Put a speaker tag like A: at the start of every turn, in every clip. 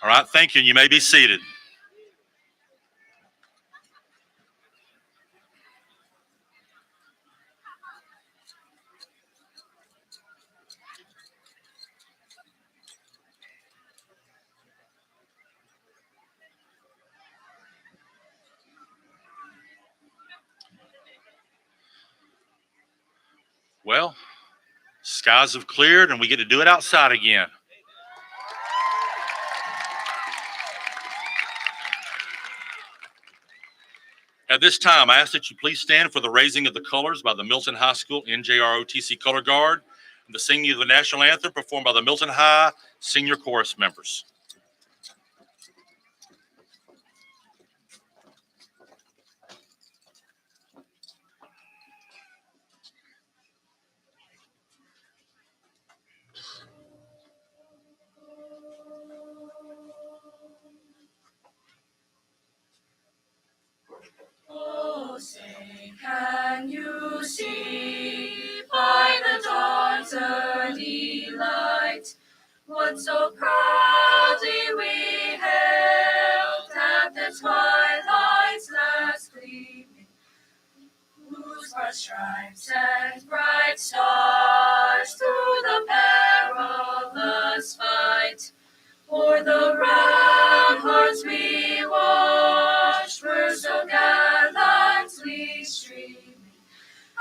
A: All right, thank you. You may be seated. Well, skies have cleared and we get to do it outside again. At this time, I ask that you please stand for the raising of the colors by the Milton High School NJROTC Color Guard and the singing of the national anthem performed by the Milton High senior chorus members.
B: Can you see by the dawn's early light what so proudly we hailed at the twilight's last gleaming, whose broad stripes and bright stars through the perilous fight o'er the ramparts we watched were so gallantly streaming,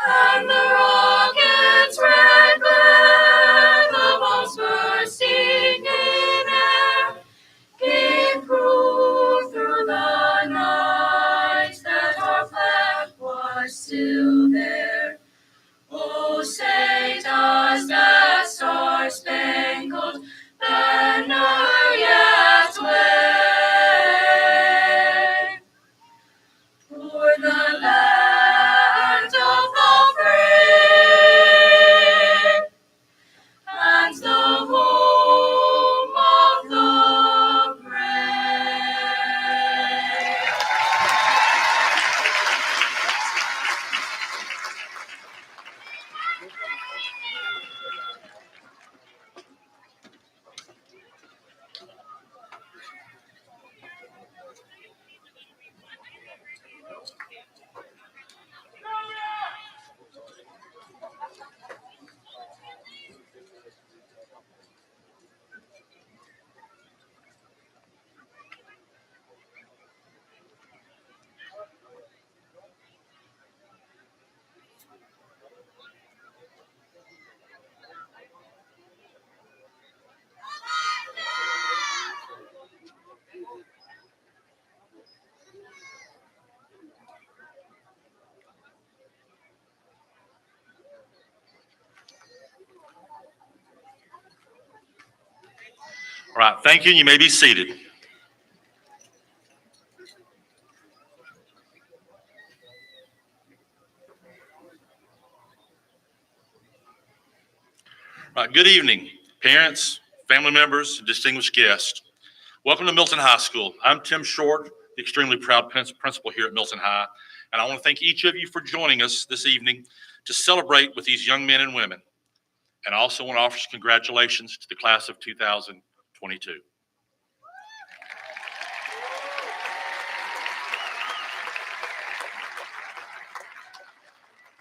B: and the rocket's red glare, the bombs bursting in air, gave proof through the night that our flag was still there. Oh, say does that star-spangled banner yet wave o'er the land of the free and the home of the brave?
A: All right, thank you. You may be seated. All right, good evening, parents, family members, distinguished guests. Welcome to Milton High School. I'm Tim Short, the extremely proud principal here at Milton High, and I want to thank each of you for joining us this evening to celebrate with these young men and women. And I also want to offer congratulations to the class of 2022.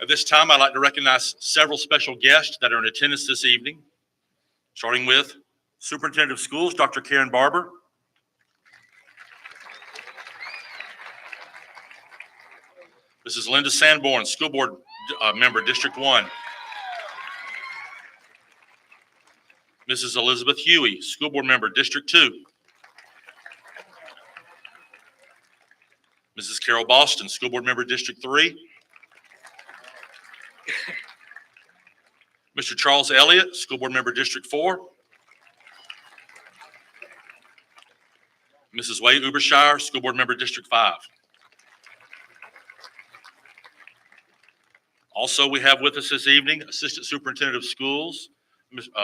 A: At this time, I'd like to recognize several special guests that are in attendance this evening, starting with Superintendent of Schools, Dr. Karen Barber. Mrs. Linda Sanborn, School Board Member, District 1. Mrs. Elizabeth Huey, School Board Member, District 2. Mrs. Carol Boston, School Board Member, District 3. Mr. Charles Elliott, School Board Member, District 4. Mrs. Way Ubershire, School Board Member, District 5. Also, we have with us this evening Assistant Superintendent of Schools,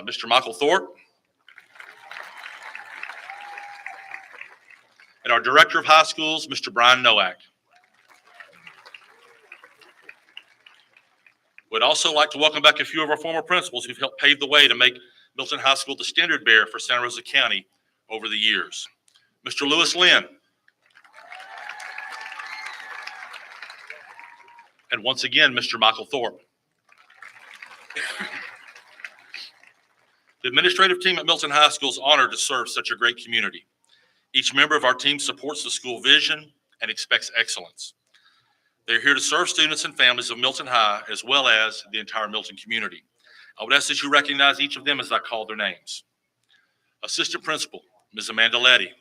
A: Mr. Michael Thorpe, and our Director of High Schools, Mr. Brian Nowak. We'd also like to welcome back a few of our former principals who've helped pave the way to make Milton High School the standard bearer for Santa Rosa County over the years. Mr. Lewis Lynn. And once again, Mr. Michael Thorpe. The administrative team at Milton High School is honored to serve such a great community. Each member of our team supports the school vision and expects excellence. They're here to serve students and families of Milton High as well as the entire Milton community. I would ask that you recognize each of them as I call their names. Assistant Principal, Ms. Amanda Letty.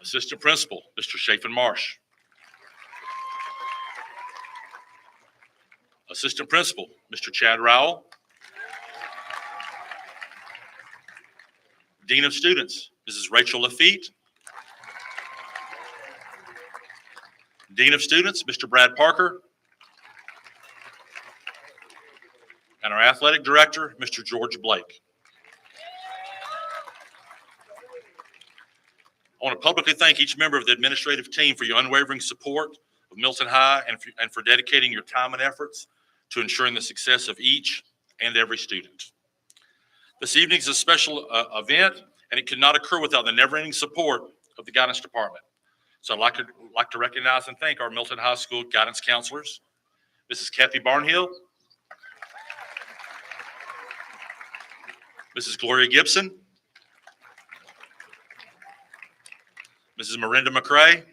A: Assistant Principal, Mr. Chafin Marsh. Assistant Principal, Mr. Chad Rowell. Dean of Students, Mrs. Rachel Lafitte. Dean of Students, Mr. Brad Parker. And our Athletic Director, Mr. George Blake. I want to publicly thank each member of the administrative team for your unwavering support of Milton High and for dedicating your time and efforts to ensuring the success of each and every student. This evening is a special event, and it could not occur without the never-ending support of the guidance department. So I'd like to recognize and thank our Milton High School guidance counselors, Mrs. Kathy Barnhill, Mrs. Gloria Gibson, Mrs. Miranda McCrae, and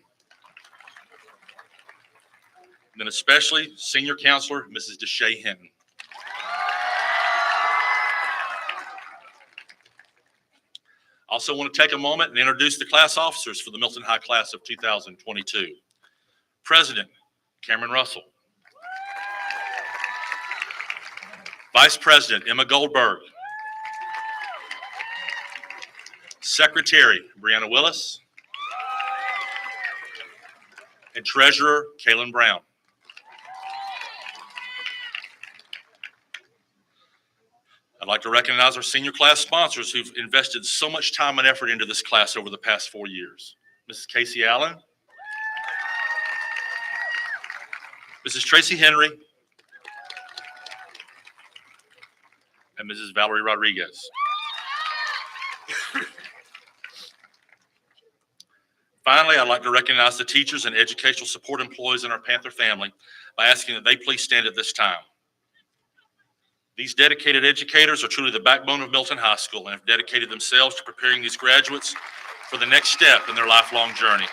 A: then especially senior counselor, Mrs. Deshae Hinton. I also want to take a moment and introduce the class officers for the Milton High class of 2022. President, Cameron Russell. Vice President, Emma Goldberg. Secretary, Brianna Willis. And Treasurer, Kaylin Brown. I'd like to recognize our senior class sponsors who've invested so much time and effort into this class over the past 4 years. Mrs. Casey Allen, Mrs. Tracy Henry, and Mrs. Valerie Rodriguez. Finally, I'd like to recognize the teachers and educational support employees in our Panther family by asking that they please stand at this time. These dedicated educators are truly the backbone of Milton High School and have dedicated themselves to preparing these graduates for the next step in their lifelong journey.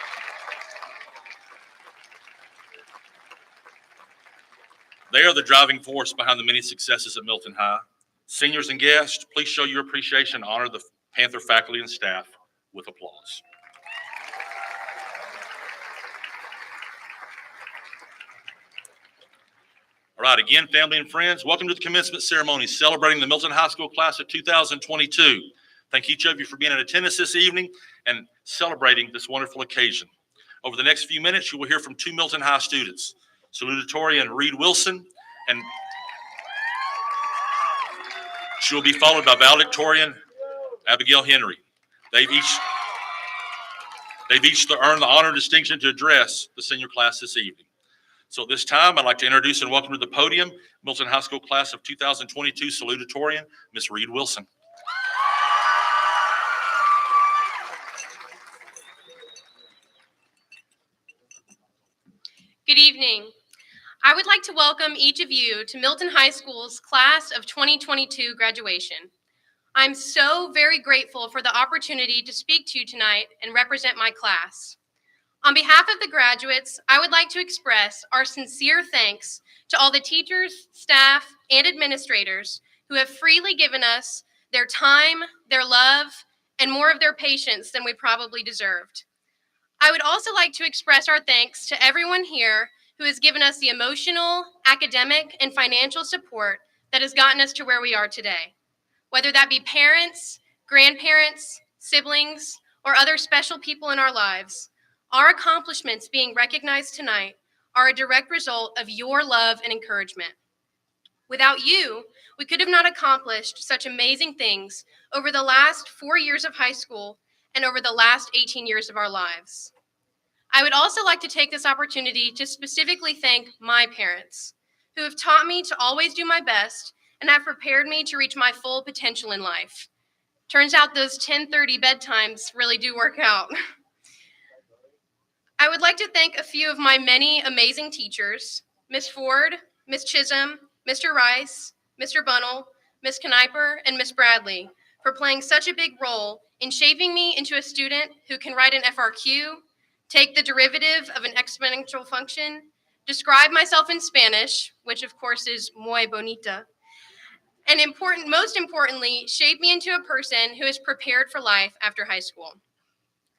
A: They are the driving force behind the many successes at Milton High. Seniors and guests, please show your appreciation and honor the Panther faculty and staff with applause. All right, again, family and friends, welcome to the commencement ceremony celebrating the Milton High School class of 2022. Thank each of you for being in attendance this evening and celebrating this wonderful occasion. Over the next few minutes, you will hear from 2 Milton High students, Salutatorian Reed Wilson, and she will be followed by Valedictorian Abigail Henry. They've each earned the honor and distinction to address the senior class this evening. So at this time, I'd like to introduce and welcome to the podium Milton High School class of 2022 Salutatorian, Ms. Reed Wilson.
C: Good evening. I would like to welcome each of you to Milton High School's class of 2022 graduation. I'm so very grateful for the opportunity to speak to you tonight and represent my class. On behalf of the graduates, I would like to express our sincere thanks to all the teachers, staff, and administrators who have freely given us their time, their love, and more of their patience than we probably deserved. I would also like to express our thanks to everyone here who has given us the emotional, academic, and financial support that has gotten us to where we are today. Whether that be parents, grandparents, siblings, or other special people in our lives, our accomplishments being recognized tonight are a direct result of your love and encouragement. Without you, we could have not accomplished such amazing things over the last 4 years of high school and over the last 18 years of our lives. I would also like to take this opportunity to specifically thank my parents, who have taught me to always do my best and have prepared me to reach my full potential in life. Turns out those 10:30 bedtimes really do work out. I would like to thank a few of my many amazing teachers, Ms. Ford, Ms. Chisholm, Mr. Rice, Mr. Bunnell, Ms. Kniper, and Ms. Bradley for playing such a big role in shaping me into a student who can write an FRQ, take the derivative of an exponential function, describe myself in Spanish, which of course is muy bonita, and most importantly, shape me into a person who is prepared for life after high school.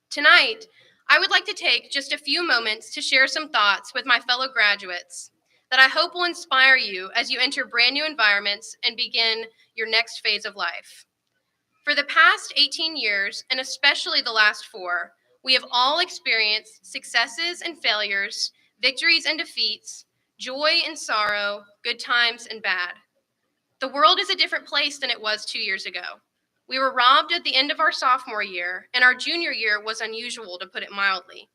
C: Tonight, I would like to take just a few moments to share some thoughts with my fellow graduates that I hope will inspire you as you enter brand new environments and begin your next phase of life. For the past 18 years, and especially the last 4, we have all experienced successes and failures, victories and defeats, joy and sorrow, good times and bad. The world is a different place than it was 2 years ago. We were robbed at the end of our sophomore year, and our junior year was unusual, to put it mildly.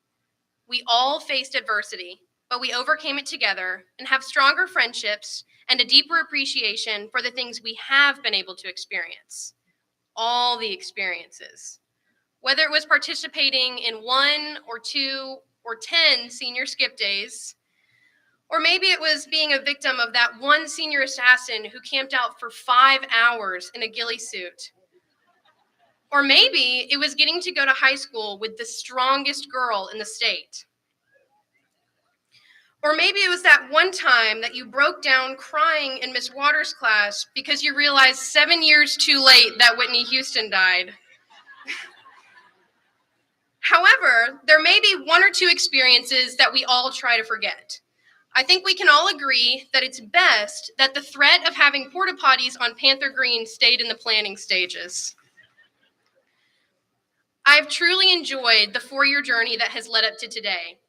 C: We all faced adversity, but we overcame it together and have stronger friendships and a deeper appreciation for the things we have been able to experience. All the experiences. Whether it was participating in 1 or 2 or 10 senior skip days, or maybe it was being a victim of that one senior assassin who camped out for 5 hours in a ghillie suit. Or maybe it was getting to go to high school with the strongest girl in the state. Or maybe it was that one time that you broke down crying in Miss Waters' class because you realized 7 years too late that Whitney Houston died. However, there may be 1 or 2 experiences that we all try to forget. I think we can all agree that it's best that the threat of having porta potties on Panther Green stayed in the planning stages. I've truly enjoyed the 4-year journey that has led up to today.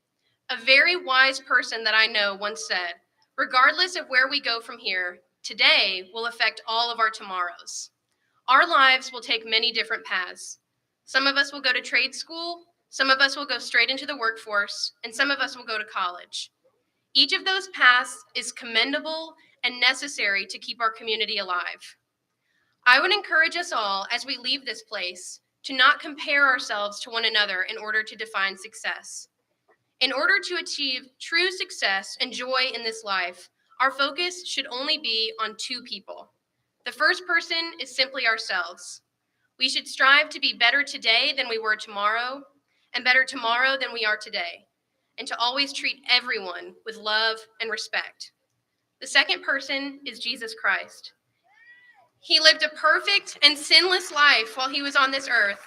C: A very wise person that I know once said, regardless of where we go from here, today will affect all of our tomorrows. Our lives will take many different paths. Some of us will go to trade school, some of us will go straight into the workforce, and some of us will go to college. Each of those paths is commendable and necessary to keep our community alive. I would encourage us all, as we leave this place, to not compare ourselves to one another in order to define success. In order to achieve true success and joy in this life, our focus should only be on 2 people. The first person is simply ourselves. We should strive to be better today than we were tomorrow, and better tomorrow than we are today, and to always treat everyone with love and respect. The second person is Jesus Christ. He lived a perfect and sinless life while he was on this earth,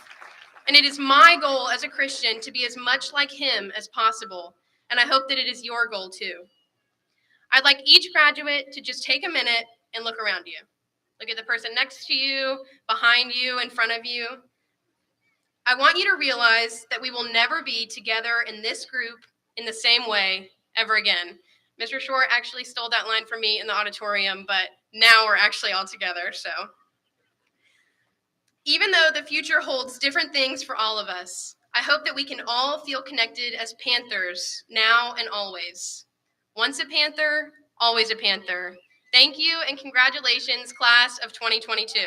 C: and it is my goal as a Christian to be as much like him as possible, and I hope that it is your goal too. I'd like each graduate to just take a minute and look around you. Look at the person next to you, behind you, in front of you. I want you to realize that we will never be together in this group in the same way ever again. Mr. Short actually stole that line from me in the auditorium, but now we're actually all together, so. Even though the future holds different things for all of us, I hope that we can all feel connected as Panthers now and always. Once a Panther, always a Panther. Thank you and congratulations, class of 2022.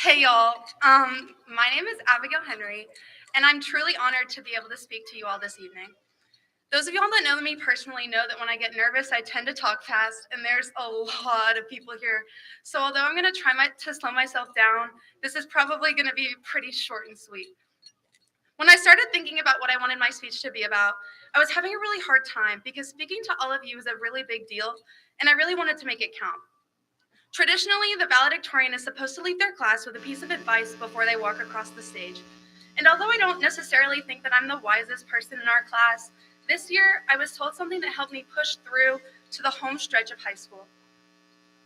D: Hey y'all, my name is Abigail Henry, and I'm truly honored to be able to speak to you all this evening. Those of y'all that know me personally know that when I get nervous, I tend to talk fast, and there's a lot of people here. So although I'm gonna try to slow myself down, this is probably gonna be pretty short and sweet. When I started thinking about what I wanted my speech to be about, I was having a really hard time because speaking to all of you is a really big deal, and I really wanted to make it count. Traditionally, the valedictorian is supposed to leave their class with a piece of advice before they walk across the stage. And although I don't necessarily think that I'm the wisest person in our class, this year I was told something that helped me push through to the home stretch of high school.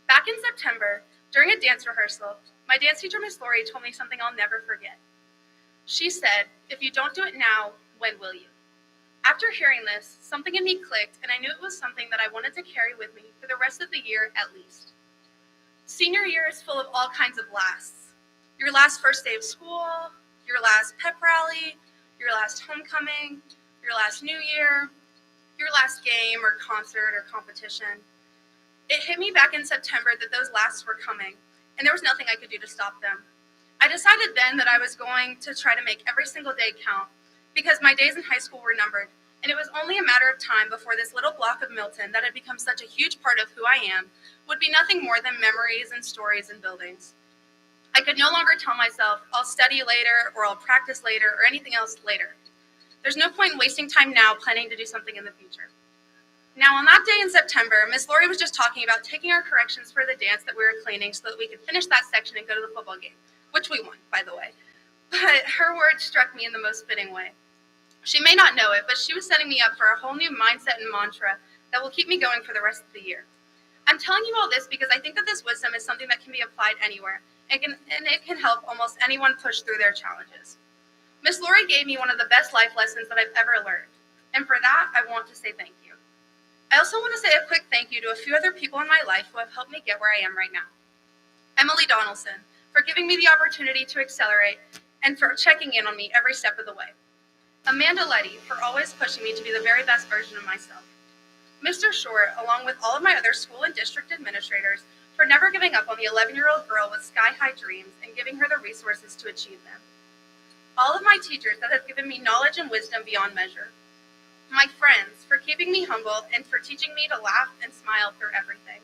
D: Back in September, during a dance rehearsal, my dance teacher, Miss Lori, told me something I'll never forget. She said, "If you don't do it now, when will you?" After hearing this, something in me clicked, and I knew it was something that I wanted to carry with me for the rest of the year at least. Senior year is full of all kinds of lasts. Your last first day of school, your last pep rally, your last homecoming, your last New Year, your last game or concert or competition. It hit me back in September that those lasts were coming, and there was nothing I could do to stop them. I decided then that I was going to try to make every single day count because my days in high school were numbered, and it was only a matter of time before this little block of Milton that had become such a huge part of who I am would be nothing more than memories and stories and buildings. I could no longer tell myself, I'll study later or I'll practice later or anything else later. There's no point in wasting time now planning to do something in the future. Now, on that day in September, Miss Lori was just talking about taking our corrections for the dance that we were cleaning so that we could finish that section and go to the football game, which we won, by the way. But her words struck me in the most fitting way. She may not know it, but she was setting me up for a whole new mindset and mantra that will keep me going for the rest of the year. I'm telling you all this because I think that this wisdom is something that can be applied anywhere, and it can help almost anyone push through their challenges. Miss Lori gave me one of the best life lessons that I've ever learned, and for that, I want to say thank you. I also want to say a quick thank you to a few other people in my life who have helped me get where I am right now. Emily Donaldson, for giving me the opportunity to accelerate and for checking in on me every step of the way. Amanda Letty, for always pushing me to be the very best version of myself. Mr. Short, along with all of my other school and district administrators, for never giving up on the 11-year-old girl with sky-high dreams and giving her the resources to achieve them. All of my teachers that have given me knowledge and wisdom beyond measure. My friends, for keeping me humble and for teaching me to laugh and smile through everything.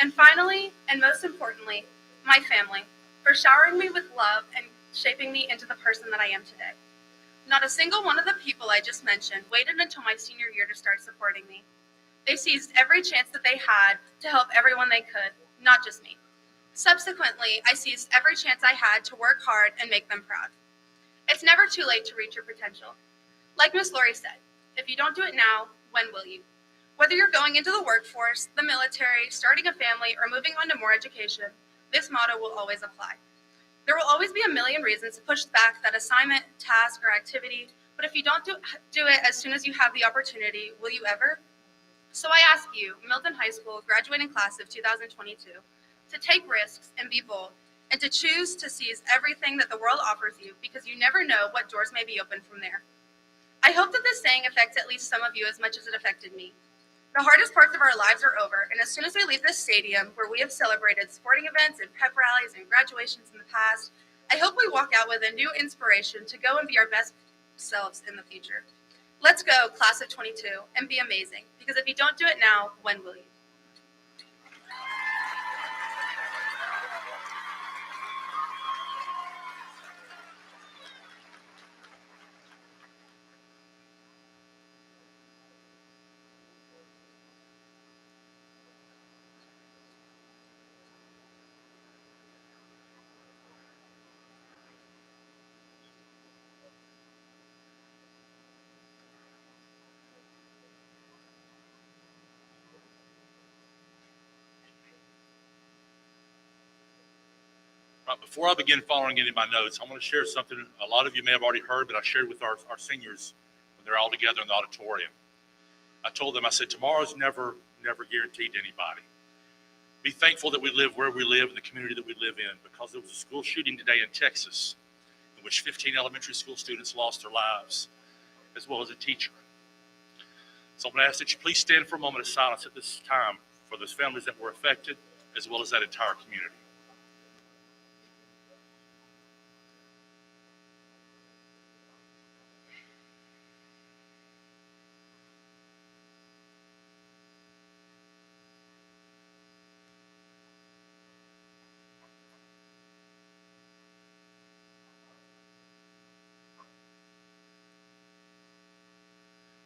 D: And finally, and most importantly, my family, for showering me with love and shaping me into the person that I am today. Not a single one of the people I just mentioned waited until my senior year to start supporting me. They seized every chance that they had to help everyone they could, not just me. Subsequently, I seized every chance I had to work hard and make them proud. It's never too late to reach your potential. Like Miss Lori said, if you don't do it now, when will you? Whether you're going into the workforce, the military, starting a family, or moving on to more education, this motto will always apply. There will always be a million reasons to push back that assignment, task, or activity, but if you don't do it as soon as you have the opportunity, will you ever? So I ask you, Milton High School graduating class of 2022, to take risks and be bold, and to choose to seize everything that the world offers you because you never know what doors may be opened from there. I hope that this saying affects at least some of you as much as it affected me. The hardest parts of our lives are over, and as soon as we leave this stadium where we have celebrated sporting events and pep rallies and graduations in the past, I hope we walk out with a new inspiration to go and be our best selves in the future. Let's go, class of 22, and be amazing, because if you don't do it now, when will you?
A: Right, before I begin following any of my notes, I want to share something a lot of you may have already heard, but I shared with our seniors when they're all together in the auditorium. I told them, I said, tomorrow's never guaranteed to anybody. Be thankful that we live where we live in the community that we live in, because there was a school shooting today in Texas in which 15 elementary school students lost their lives, as well as a teacher. So I'm going to ask that you please stand for a moment of silence at this time for those families that were affected, as well as that entire community.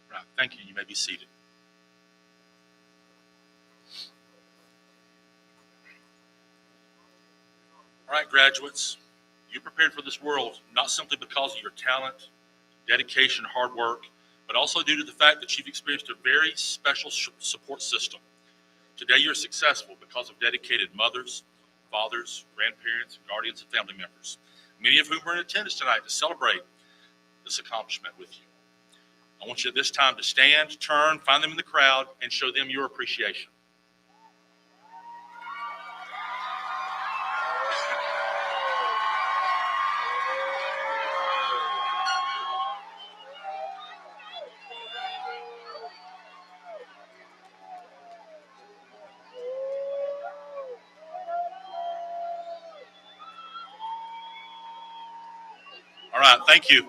A: Right, thank you. You may be seated. All right, graduates, you prepared for this world not simply because of your talent, dedication, hard work, but also due to the fact that you've experienced a very special support system. Today you're successful because of dedicated mothers, fathers, grandparents, guardians, and family members, many of whom are in attendance tonight to celebrate this accomplishment with you. I want you at this time to stand, turn, find them in the crowd, and show them your appreciation. All right, thank you.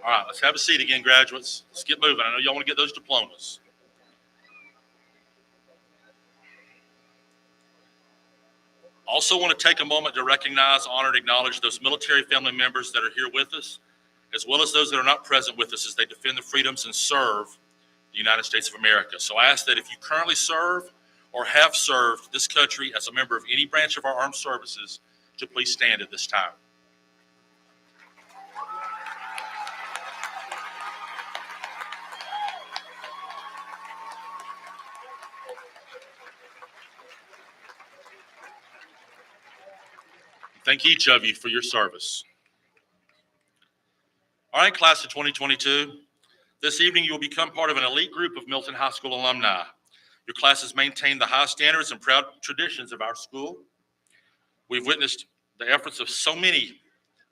A: All right, let's have a seat again, graduates. Let's get moving. I know y'all want to get those diplomas. Also want to take a moment to recognize, honor, and acknowledge those military family members that are here with us, as well as those that are not present with us as they defend the freedoms and serve the United States of America. So I ask that if you currently serve or have served this country as a member of any branch of our armed services, to please stand at this time. Thank each of you for your service. All right, class of 2022, this evening you will become part of an elite group of Milton High School alumni. Your classes maintain the high standards and proud traditions of our school. We've witnessed the efforts of so many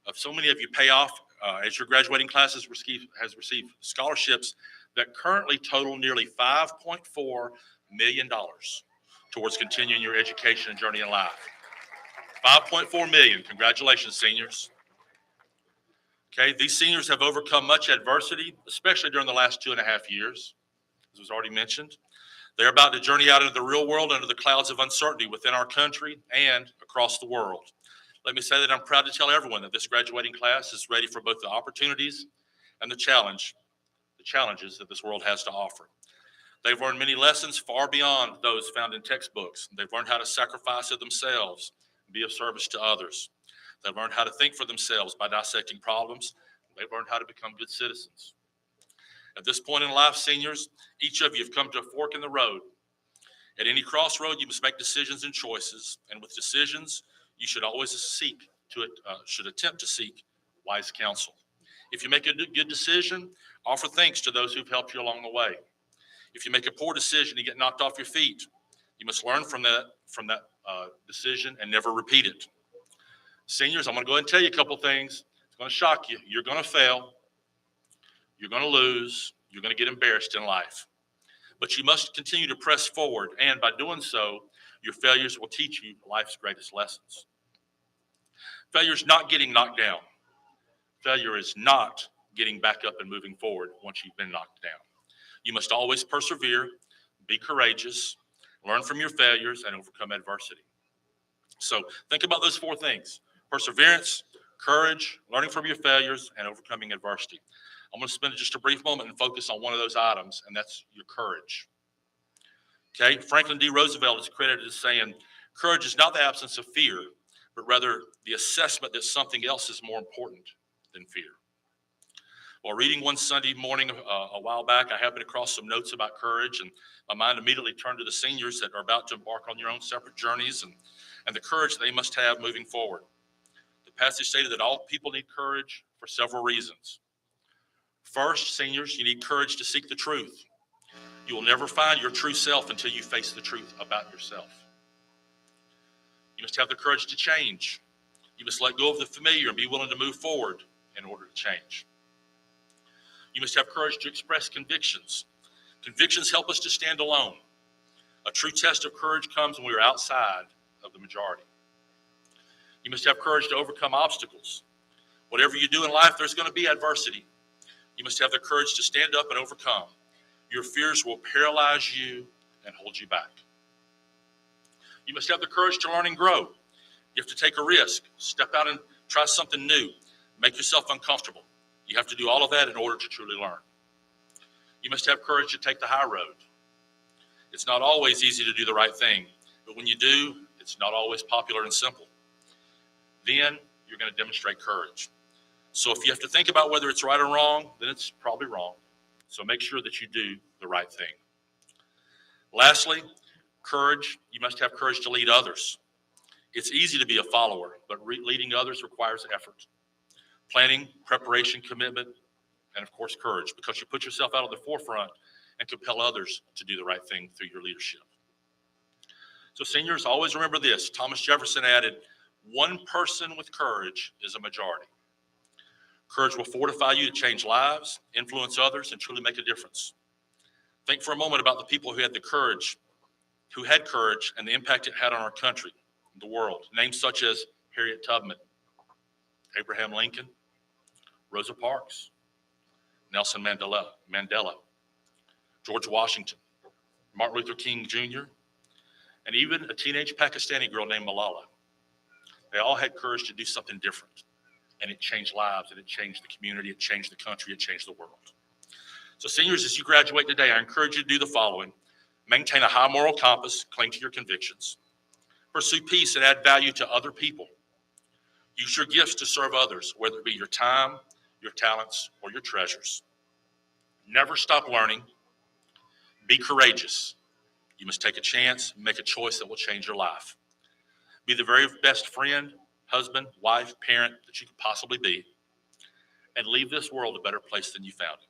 A: of you pay off as your graduating classes has received scholarships that currently total nearly $5.4 million towards continuing your education and journey in life. $5.4 million. Congratulations, seniors. Okay, these seniors have overcome much adversity, especially during the last 2.5 years, as was already mentioned. They're about to journey out into the real world under the clouds of uncertainty within our country and across the world. Let me say that I'm proud to tell everyone that this graduating class is ready for both the opportunities and the challenges that this world has to offer. They've learned many lessons far beyond those found in textbooks. They've learned how to sacrifice of themselves and be of service to others. They've learned how to think for themselves by dissecting problems. They've learned how to become good citizens. At this point in life, seniors, each of you have come to a fork in the road. At any crossroad, you must make decisions and choices. And with decisions, you should always attempt to seek wise counsel. If you make a good decision, offer thanks to those who've helped you along the way. If you make a poor decision and get knocked off your feet, you must learn from that decision and never repeat it. Seniors, I'm going to go ahead and tell you a couple things. It's going to shock you. You're going to fail. You're going to lose. You're going to get embarrassed in life. But you must continue to press forward, and by doing so, your failures will teach you life's greatest lessons. Failure is not getting knocked down. Failure is not getting back up and moving forward once you've been knocked down. You must always persevere, be courageous, learn from your failures, and overcome adversity. So think about those 4 things: perseverance, courage, learning from your failures, and overcoming adversity. I'm going to spend just a brief moment and focus on one of those items, and that's your courage. Okay, Franklin D. Roosevelt is credited as saying, courage is not the absence of fear, but rather the assessment that something else is more important than fear. While reading one Sunday morning a while back, I happened across some notes about courage, and my mind immediately turned to the seniors that are about to embark on your own separate journeys and the courage they must have moving forward. The passage stated that all people need courage for several reasons. First, seniors, you need courage to seek the truth. You will never find your true self until you face the truth about yourself. You must have the courage to change. You must let go of the familiar and be willing to move forward in order to change. You must have courage to express convictions. Convictions help us to stand alone. A true test of courage comes when we are outside of the majority. You must have courage to overcome obstacles. Whatever you do in life, there's going to be adversity. You must have the courage to stand up and overcome. Your fears will paralyze you and hold you back. You must have the courage to learn and grow. You have to take a risk, step out and try something new, make yourself uncomfortable. You have to do all of that in order to truly learn. You must have courage to take the high road. It's not always easy to do the right thing, but when you do, it's not always popular and simple. Then you're going to demonstrate courage. So if you have to think about whether it's right or wrong, then it's probably wrong. So make sure that you do the right thing. Lastly, courage. You must have courage to lead others. It's easy to be a follower, but leading others requires effort. Planning, preparation, commitment, and of course, courage, because you put yourself out on the forefront and compel others to do the right thing through your leadership. So seniors, always remember this. Thomas Jefferson added, one person with courage is a majority. Courage will fortify you to change lives, influence others, and truly make a difference. Think for a moment about the people who had courage and the impact it had on our country, the world. Names such as Harriet Tubman, Abraham Lincoln, Rosa Parks, Nelson Mandela, George Washington, Martin Luther King Jr., and even a teenage Pakistani girl named Malala. They all had courage to do something different. and it changed lives, and it changed the community, it changed the country, it changed the world. So seniors, as you graduate today, I encourage you to do the following. Maintain a high moral compass, cling to your convictions. Pursue peace and add value to other people. Use your gifts to serve others, whether it be your time, your talents, or your treasures. Never stop learning. Be courageous. You must take a chance, make a choice that will change your life. Be the very best friend, husband, wife, parent that you could possibly be, and leave this world a better place than you found it.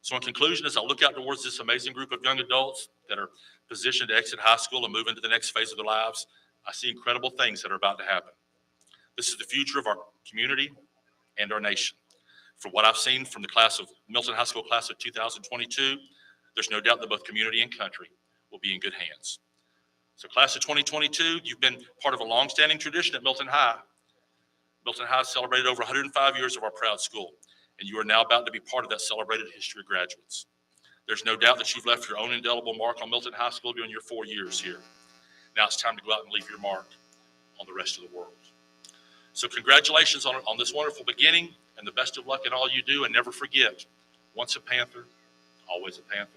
A: So in conclusion, as I look out towards this amazing group of young adults that are positioned to exit high school and move into the next phase of their lives, I see incredible things that are about to happen. This is the future of our community and our nation. From what I've seen from the class of Milton High School class of 2022, there's no doubt that both community and country will be in good hands. So class of 2022, you've been part of a long-standing tradition at Milton High. Milton High celebrated over 105 years of our proud school, and you are now about to be part of that celebrated history of graduates. There's no doubt that you've left your own indelible mark on Milton High School during your 4 years here. Now it's time to go out and leave your mark on the rest of the world. So congratulations on this wonderful beginning, and the best of luck in all you do, and never forget, once a Panther, always a Panther.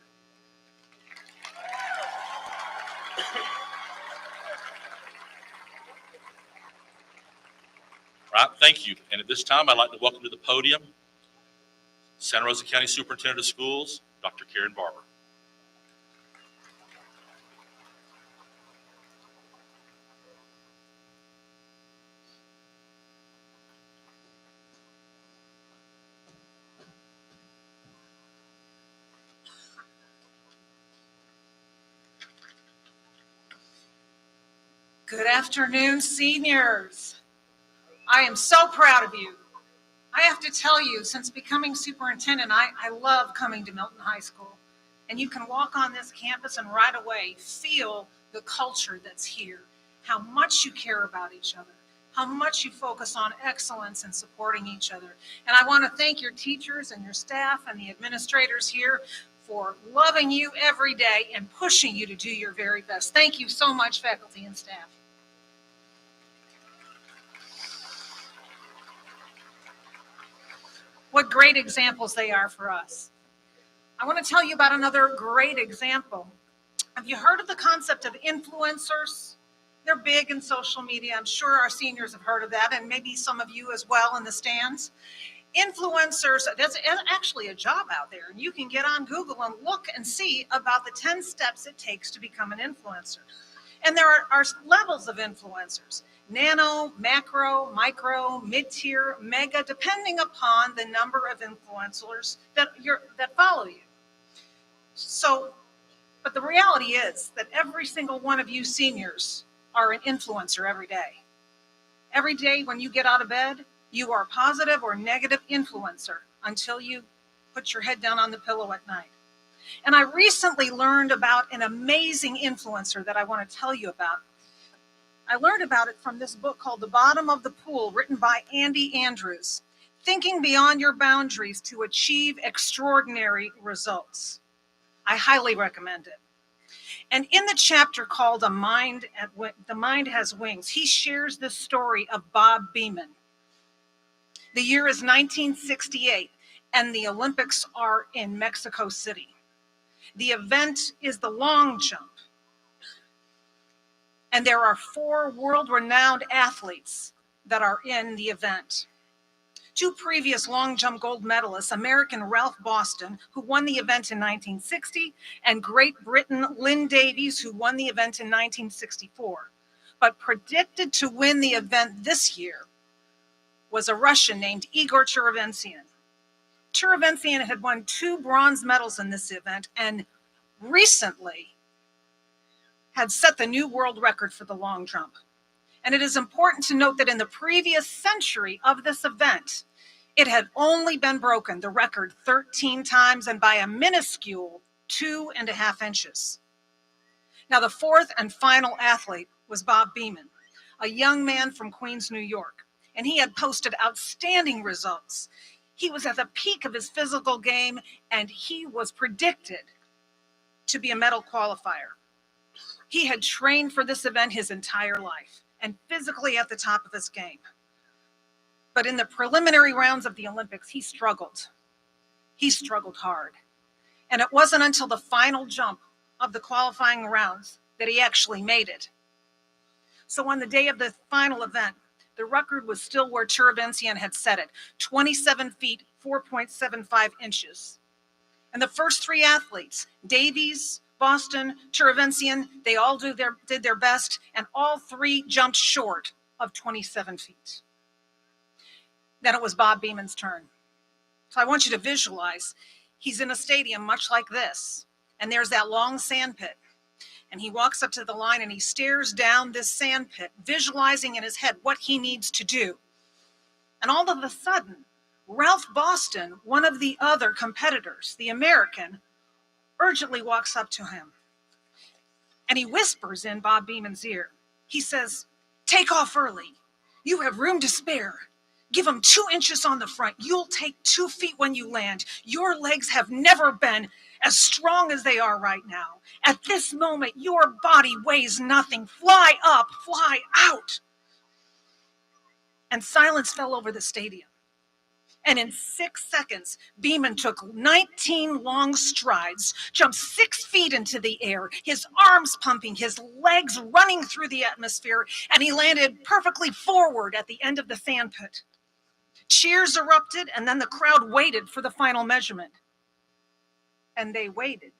A: All right, thank you. And at this time, I'd like to welcome to the podium Santa Rosa County Superintendent of Schools, Dr. Karen Barber.
E: Good afternoon, seniors. I am so proud of you. I have to tell you, since becoming superintendent, I love coming to Milton High School. And you can walk on this campus and right away feel the culture that's here, how much you care about each other, how much you focus on excellence and supporting each other. And I want to thank your teachers and your staff and the administrators here for loving you every day and pushing you to do your very best. Thank you so much, faculty and staff. What great examples they are for us. I want to tell you about another great example. Have you heard of the concept of influencers? They're big in social media. I'm sure our seniors have heard of that, and maybe some of you as well in the stands. Influencers, that's actually a job out there, and you can get on Google and look and see about the 10 steps it takes to become an influencer. And there are levels of influencers: nano, macro, micro, mid-tier, mega, depending upon the number of influencers that follow you. So, but the reality is that every single one of you seniors are an influencer every day. Every day when you get out of bed, you are a positive or negative influencer until you put your head down on the pillow at night. And I recently learned about an amazing influencer that I want to tell you about. I learned about it from this book called The Bottom of the Pool, written by Andy Andrews, Thinking Beyond Your Boundaries to Achieve Extraordinary Results. I highly recommend it. And in the chapter called The Mind Has Wings, he shares this story of Bob Beamon. The year is 1968, and the Olympics are in Mexico City. The event is the long jump. And there are 4 world-renowned athletes that are in the event. 2 previous long jump gold medalists, American Ralph Boston, who won the event in 1960, and Great Britain Lynn Davies, who won the event in 1964. But predicted to win the event this year was a Russian named Igor Churventsian. Churventsian had won 2 bronze medals in this event and recently had set the new world record for the long jump. And it is important to note that in the previous century of this event, it had only been broken, the record, 13 times and by a minuscule 2.5 inches. Now, the 4th and final athlete was Bob Beamon, a young man from Queens, New York, and he had posted outstanding results. He was at the peak of his physical game, and he was predicted to be a medal qualifier. He had trained for this event his entire life and physically at the top of his game. But in the preliminary rounds of the Olympics, he struggled. He struggled hard. And it wasn't until the final jump of the qualifying rounds that he actually made it. So on the day of the final event, the record was still where Turavensian had set it, 27 feet, 4.75 inches. And the first three athletes, Davies, Boston, Turavensian, they all did their best, and all three jumped short of 27 feet. Then it was Bob Beeman's turn. So I want you to visualize, he's in a stadium much like this, and there's that long sand pit. And he walks up to the line and he stares down this sand pit, visualizing in his head what he needs to do. And all of a sudden, Ralph Boston, one of the other competitors, the American, urgently walks up to him. And he whispers in Bob Beeman's ear. He says, "Take off early. You have room to spare. Give him 2 inches on the front. You'll take 2 feet when you land. Your legs have never been as strong as they are right now. At this moment, your body weighs nothing. Fly up, fly out." And silence fell over the stadium. And in 6 seconds, Beeman took 19 long strides, jumped 6 feet into the air, his arms pumping, his legs running through the atmosphere, and he landed perfectly forward at the end of the sand pit. Cheers erupted, and then the crowd waited for the final measurement. And they waited.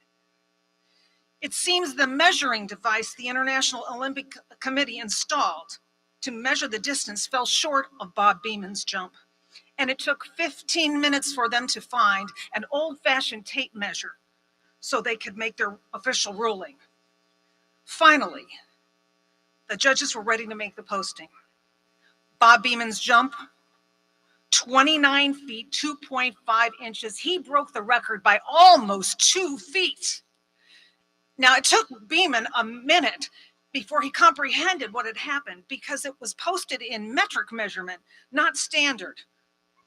E: It seems the measuring device the International Olympic Committee installed to measure the distance fell short of Bob Beeman's jump. And it took 15 minutes for them to find an old-fashioned tape measure so they could make their official ruling. Finally, the judges were ready to make the posting. Bob Beeman's jump, 29 feet, 2.5 inches. He broke the record by almost 2 feet. Now, it took Beeman a minute before he comprehended what had happened because it was posted in metric measurement, not standard.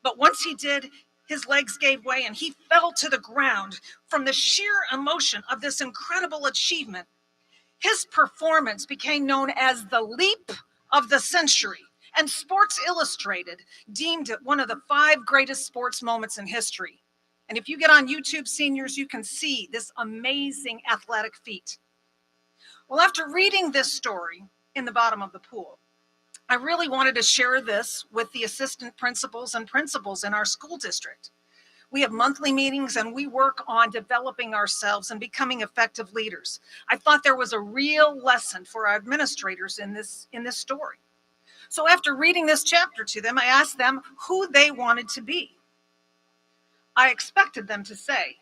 E: But once he did, his legs gave way and he fell to the ground from the sheer emotion of this incredible achievement. His performance became known as the leap of the century, and Sports Illustrated deemed it one of the 5 greatest sports moments in history. And if you get on YouTube, seniors, you can see this amazing athletic feat. Well, after reading this story in the bottom of the pool, I really wanted to share this with the assistant principals and principals in our school district. We have monthly meetings and we work on developing ourselves and becoming effective leaders. I thought there was a real lesson for our administrators in this story. So after reading this chapter to them, I asked them who they wanted to be. I expected them to say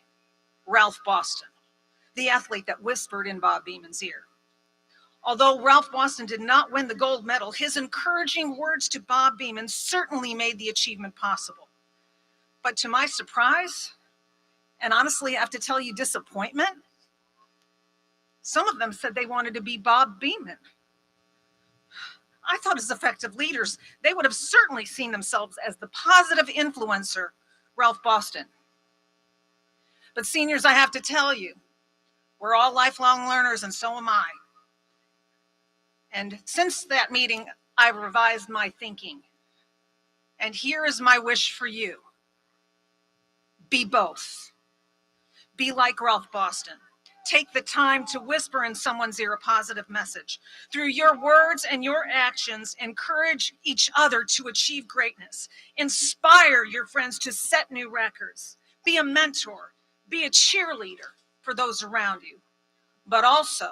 E: Ralph Boston, the athlete that whispered in Bob Beeman's ear. Although Ralph Boston did not win the gold medal, his encouraging words to Bob Beeman certainly made the achievement possible. But to my surprise, and honestly, I have to tell you, disappointment, some of them said they wanted to be Bob Beeman. I thought as effective leaders, they would have certainly seen themselves as the positive influencer, Ralph Boston. But seniors, I have to tell you, we're all lifelong learners, and so am I. And since that meeting, I've revised my thinking. And here is my wish for you. Be both. Be like Ralph Boston. Take the time to whisper in someone's ear a positive message. Through your words and your actions, encourage each other to achieve greatness. Inspire your friends to set new records. Be a mentor. Be a cheerleader for those around you. But also,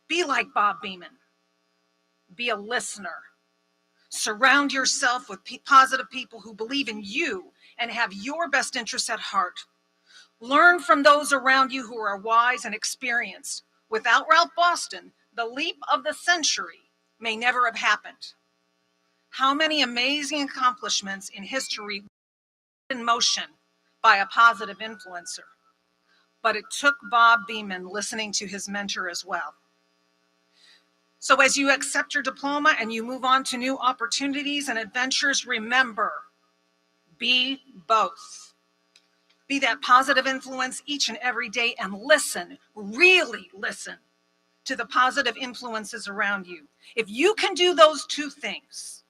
E: be like Bob Beeman. Be a listener. Surround yourself with positive people who believe in you and have your best interests at heart. Learn from those around you who are wise and experienced. Without Ralph Boston, the leap of the century may never have happened. How many amazing accomplishments in history were in motion by a positive influencer? But it took Bob Beeman listening to his mentor as well. So as you accept your diploma and you move on to new opportunities and adventures, remember, be both. Be that positive influence each and every day and listen, really listen to the positive influences around you. If you can do those two things,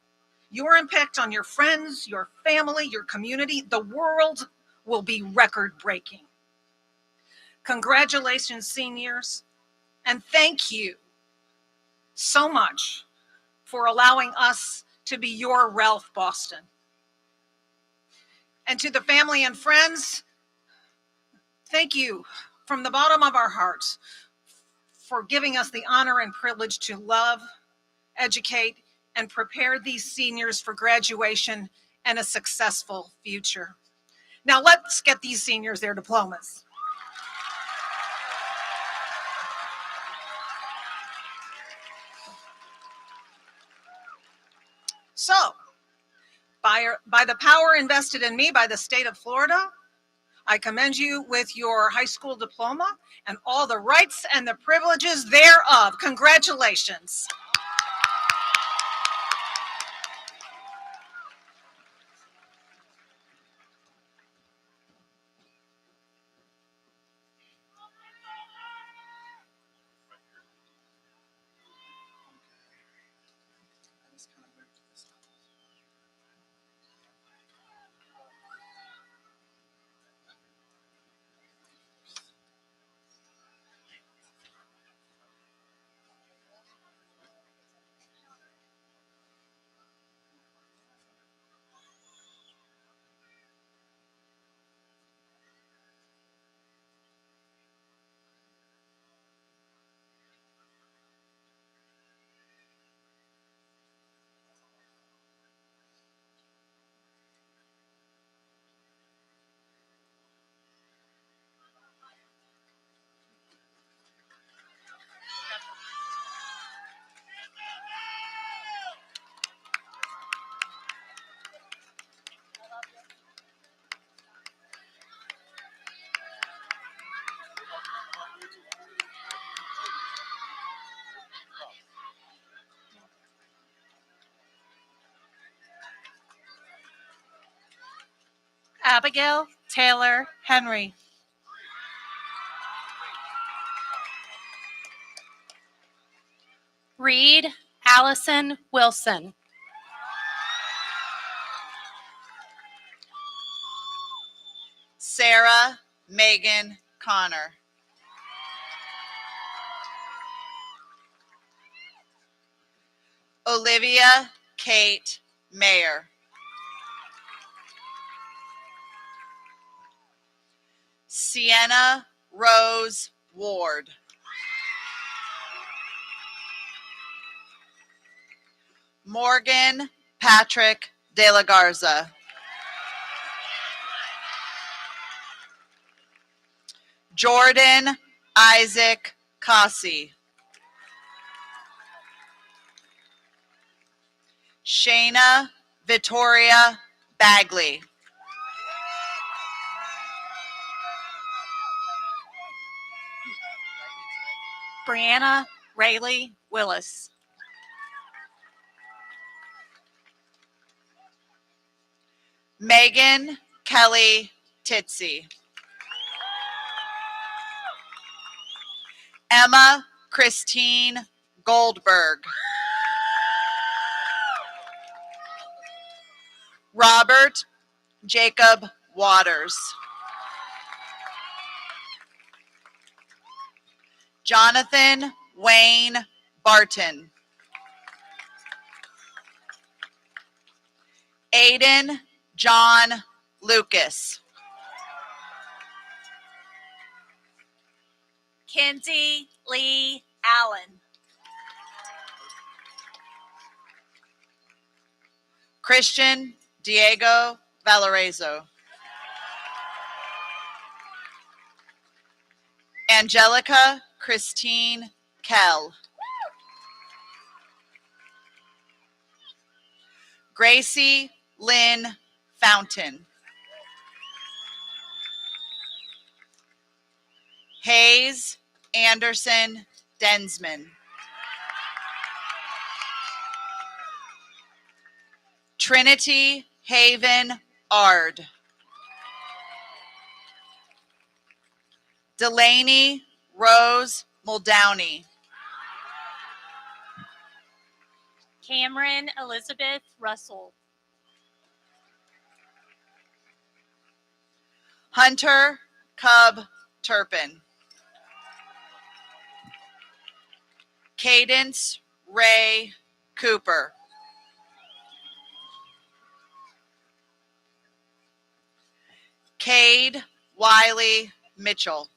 E: Your impact on your friends, your family, your community, the world will be record-breaking. Congratulations, seniors, and thank you so much for allowing us to be your Ralph Boston. And to the family and friends, thank you from the bottom of our hearts for giving us the honor and privilege to love, educate, and prepare these seniors for graduation and a successful future. Now let's get these seniors their diplomas. So, by the power invested in me by the state of Florida, I commend you with your high school diploma and all the rights and the privileges thereof. Congratulations.
F: Abigail Taylor Henry. Reed Allison Wilson.
G: Sarah Megan Connor. Olivia Kate Mayer. Sienna Rose Ward. Morgan Patrick De La Garza. Jordan Isaac Cossey. Shayna Victoria Bagley.
F: Brianna Rayleigh Willis.
G: Megan Kelly Titsey. Emma Christine Goldberg. Robert Jacob Waters. Jonathan Wayne Barton. Aiden John Lucas.
F: Kinsey Lee Allen.
G: Christian Diego Valarezo. Angelica Christine Kell. Gracie Lynn Fountain. Hayes Anderson Densman. Trinity Haven Ard. Delaney Rose Muldowney.
F: Cameron Elizabeth Russell.
G: Hunter Cub Turpin. Cadence Ray Cooper. Cade Wiley Mitchell.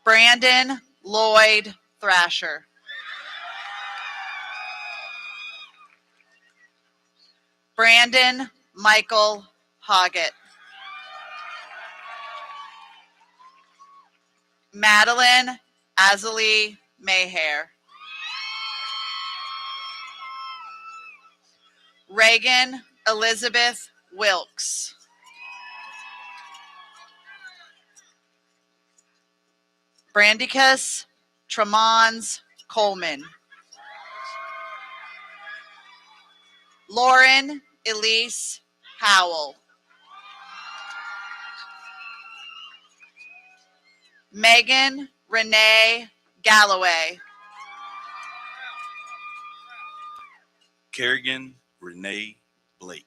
G: Brandon Lloyd Thrasher. Brandon Michael Hoggett. Madeline Azalee Mayhair. Reagan Elizabeth Wilkes. Brandicus Tremons Coleman. Lauren Elise Howell. Megan Renee Galloway.
H: Kerrigan Renee Blake.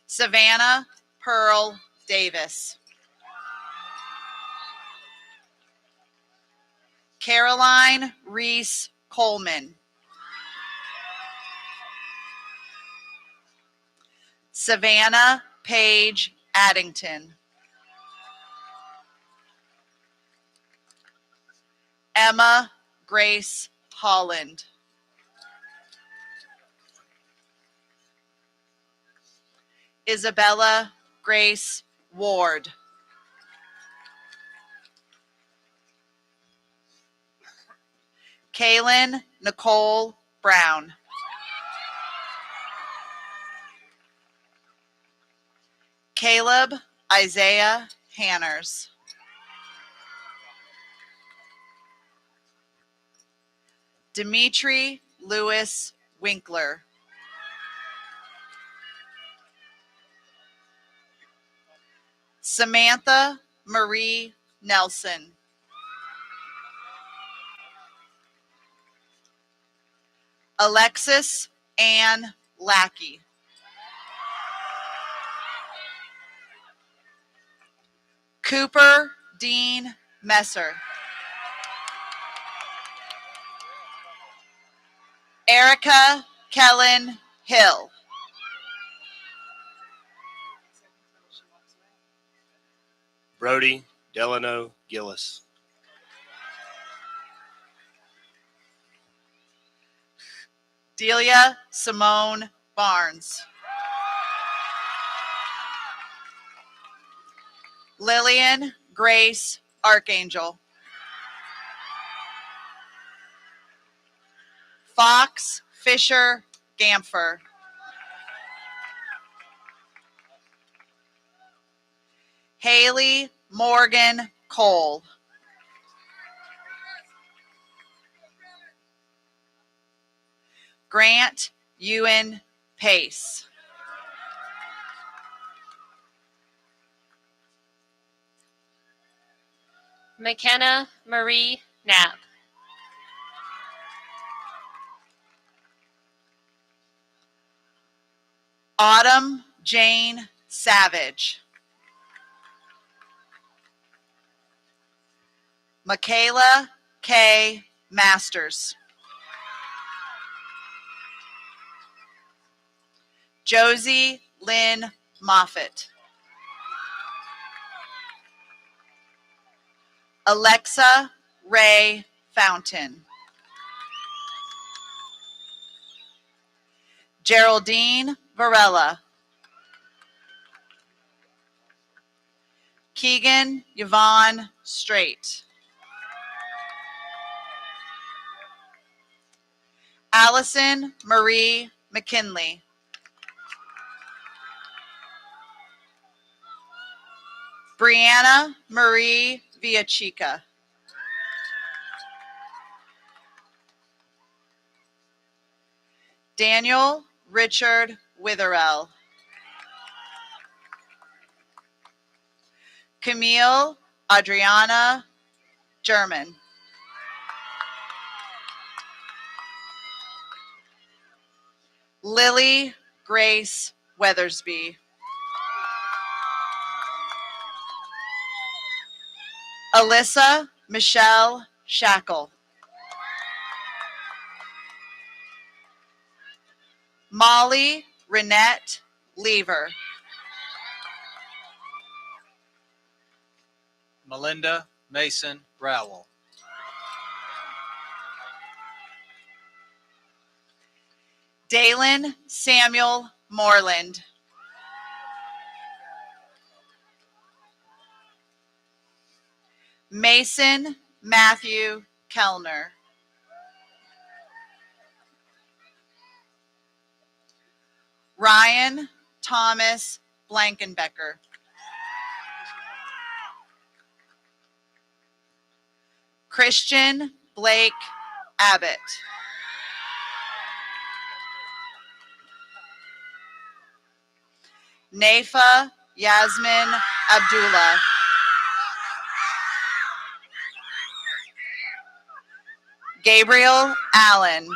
G: Savannah Pearl Davis. Caroline Reese Coleman. Savannah Paige Addington. Emma Grace Holland. Isabella Grace Ward. Kaylin Nicole Brown. Caleb Isaiah Hanners. Dimitri Lewis Winkler. Samantha Marie Nelson. Alexis Ann Lackey. Cooper Dean Messer. Erica Kellen Hill.
I: Brody Delano Gillis.
G: Delia Simone Barnes. Lillian Grace Archangel. Fox Fisher Gampher. Haley Morgan Cole. Grant Ewan Pace.
F: McKenna Marie Knapp.
G: Autumn Jane Savage. Michaela K. Masters. Josie Lynn Moffett. Alexa Ray Fountain. Geraldine Varela. Keegan Yvonne Straight. Allison Marie McKinley. Brianna Marie Villachica. Daniel Richard Witherell. Camille Adriana German. Lily Grace Weathersby. Alyssa Michelle Shackle. Molly Renette Lever.
J: Melinda Mason Rowell.
G: Dalen Samuel Moreland. Mason Matthew Kellner. Ryan Thomas Blankenbecker. Christian Blake Abbott. Nafa Yasmin Abdullah. Gabriel Allen.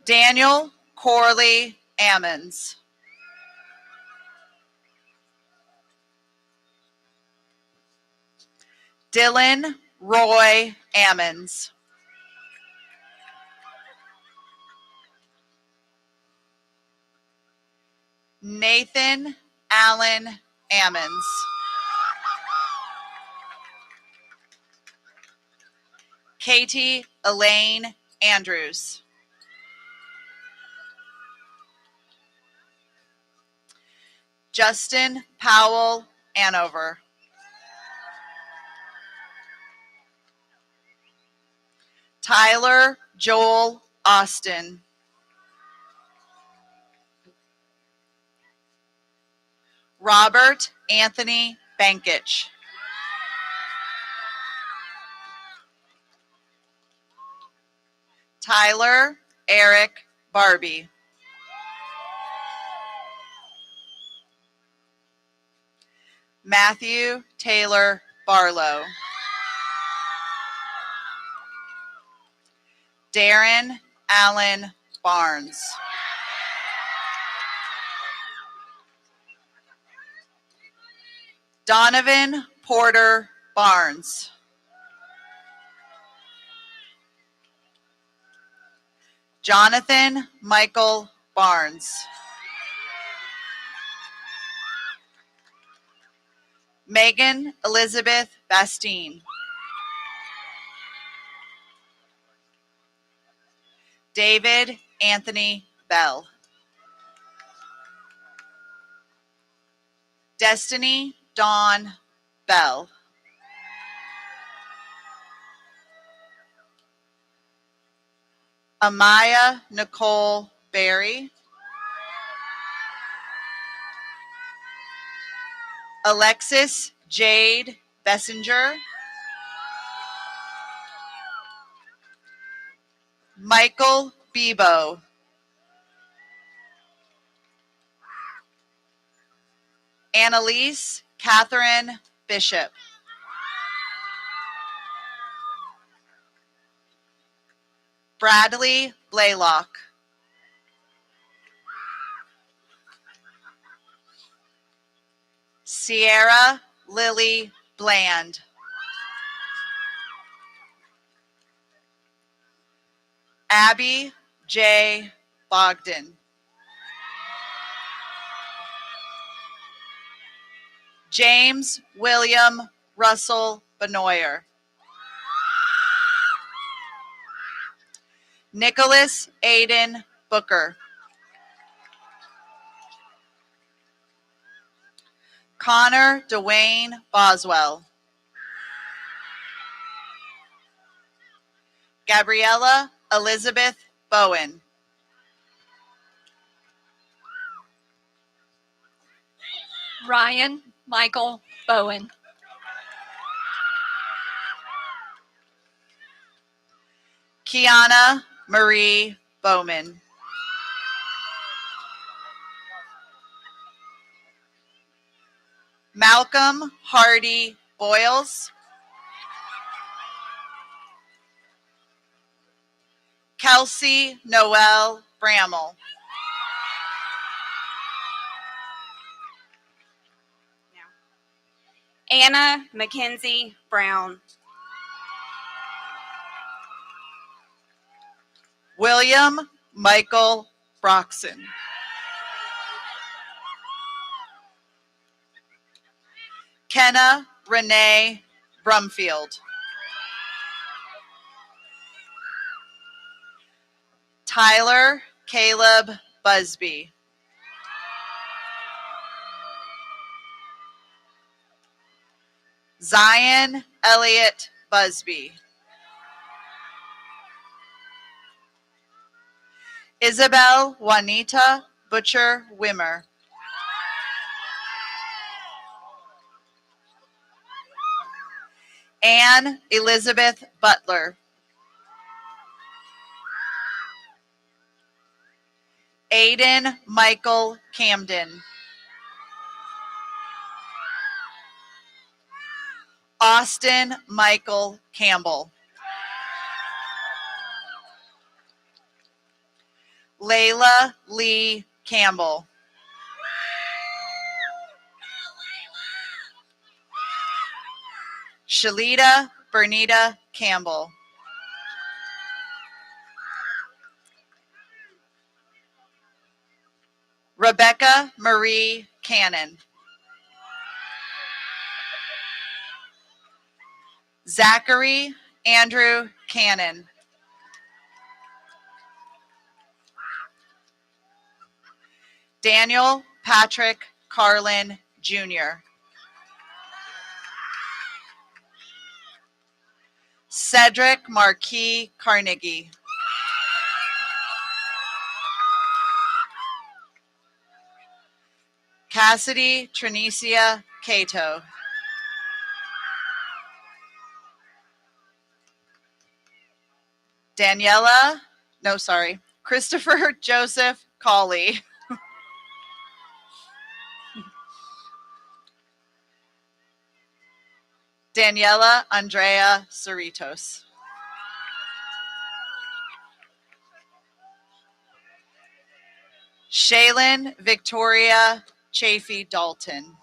G: Daniel Corley Ammons. Dylan Roy Ammons. Nathan Allen Ammons. Katie Elaine Andrews. Justin Powell Anover. Tyler Joel Austin. Robert Anthony Bankich. Tyler Eric Barbie. Matthew Taylor Barlow. Darren Allen Barnes. Donovan Porter Barnes. Jonathan Michael Barnes. Megan Elizabeth Bastine. David Anthony Bell. Destiny Dawn Bell. Amaya Nicole Berry. Alexis Jade Bessinger. Michael Bebo. Annalise Catherine Bishop. Bradley Blaylock. Sierra Lily Bland. Abby J. Bogdan. James William Russell Benoyer. Nicholas Aiden Booker. Connor Dwayne Boswell. Gabriella Elizabeth Bowen.
F: Ryan Michael Bowen.
G: Kiana Marie Bowman. Malcolm Hardy Boyles. Kelsey Noel Bramall.
B: Anna Mackenzie Brown.
G: William Michael Broxson. Kenna Renee Brumfield. Tyler Caleb Busby. Zion Elliott Busby. Isabel Juanita Butcher Wimmer. Anne Elizabeth Butler. Aiden Michael Camden. Austin Michael Campbell. Layla Lee Campbell. Shalita Bernita Campbell. Rebecca Marie Cannon. Zachary Andrew Cannon. Daniel Patrick Carlin Jr. Cedric Marquis Carnegie. Cassidy Trinicia Cato. Christopher Joseph Colley. Daniela Andrea Cerritos. Shaylin Victoria Chafee Dalton.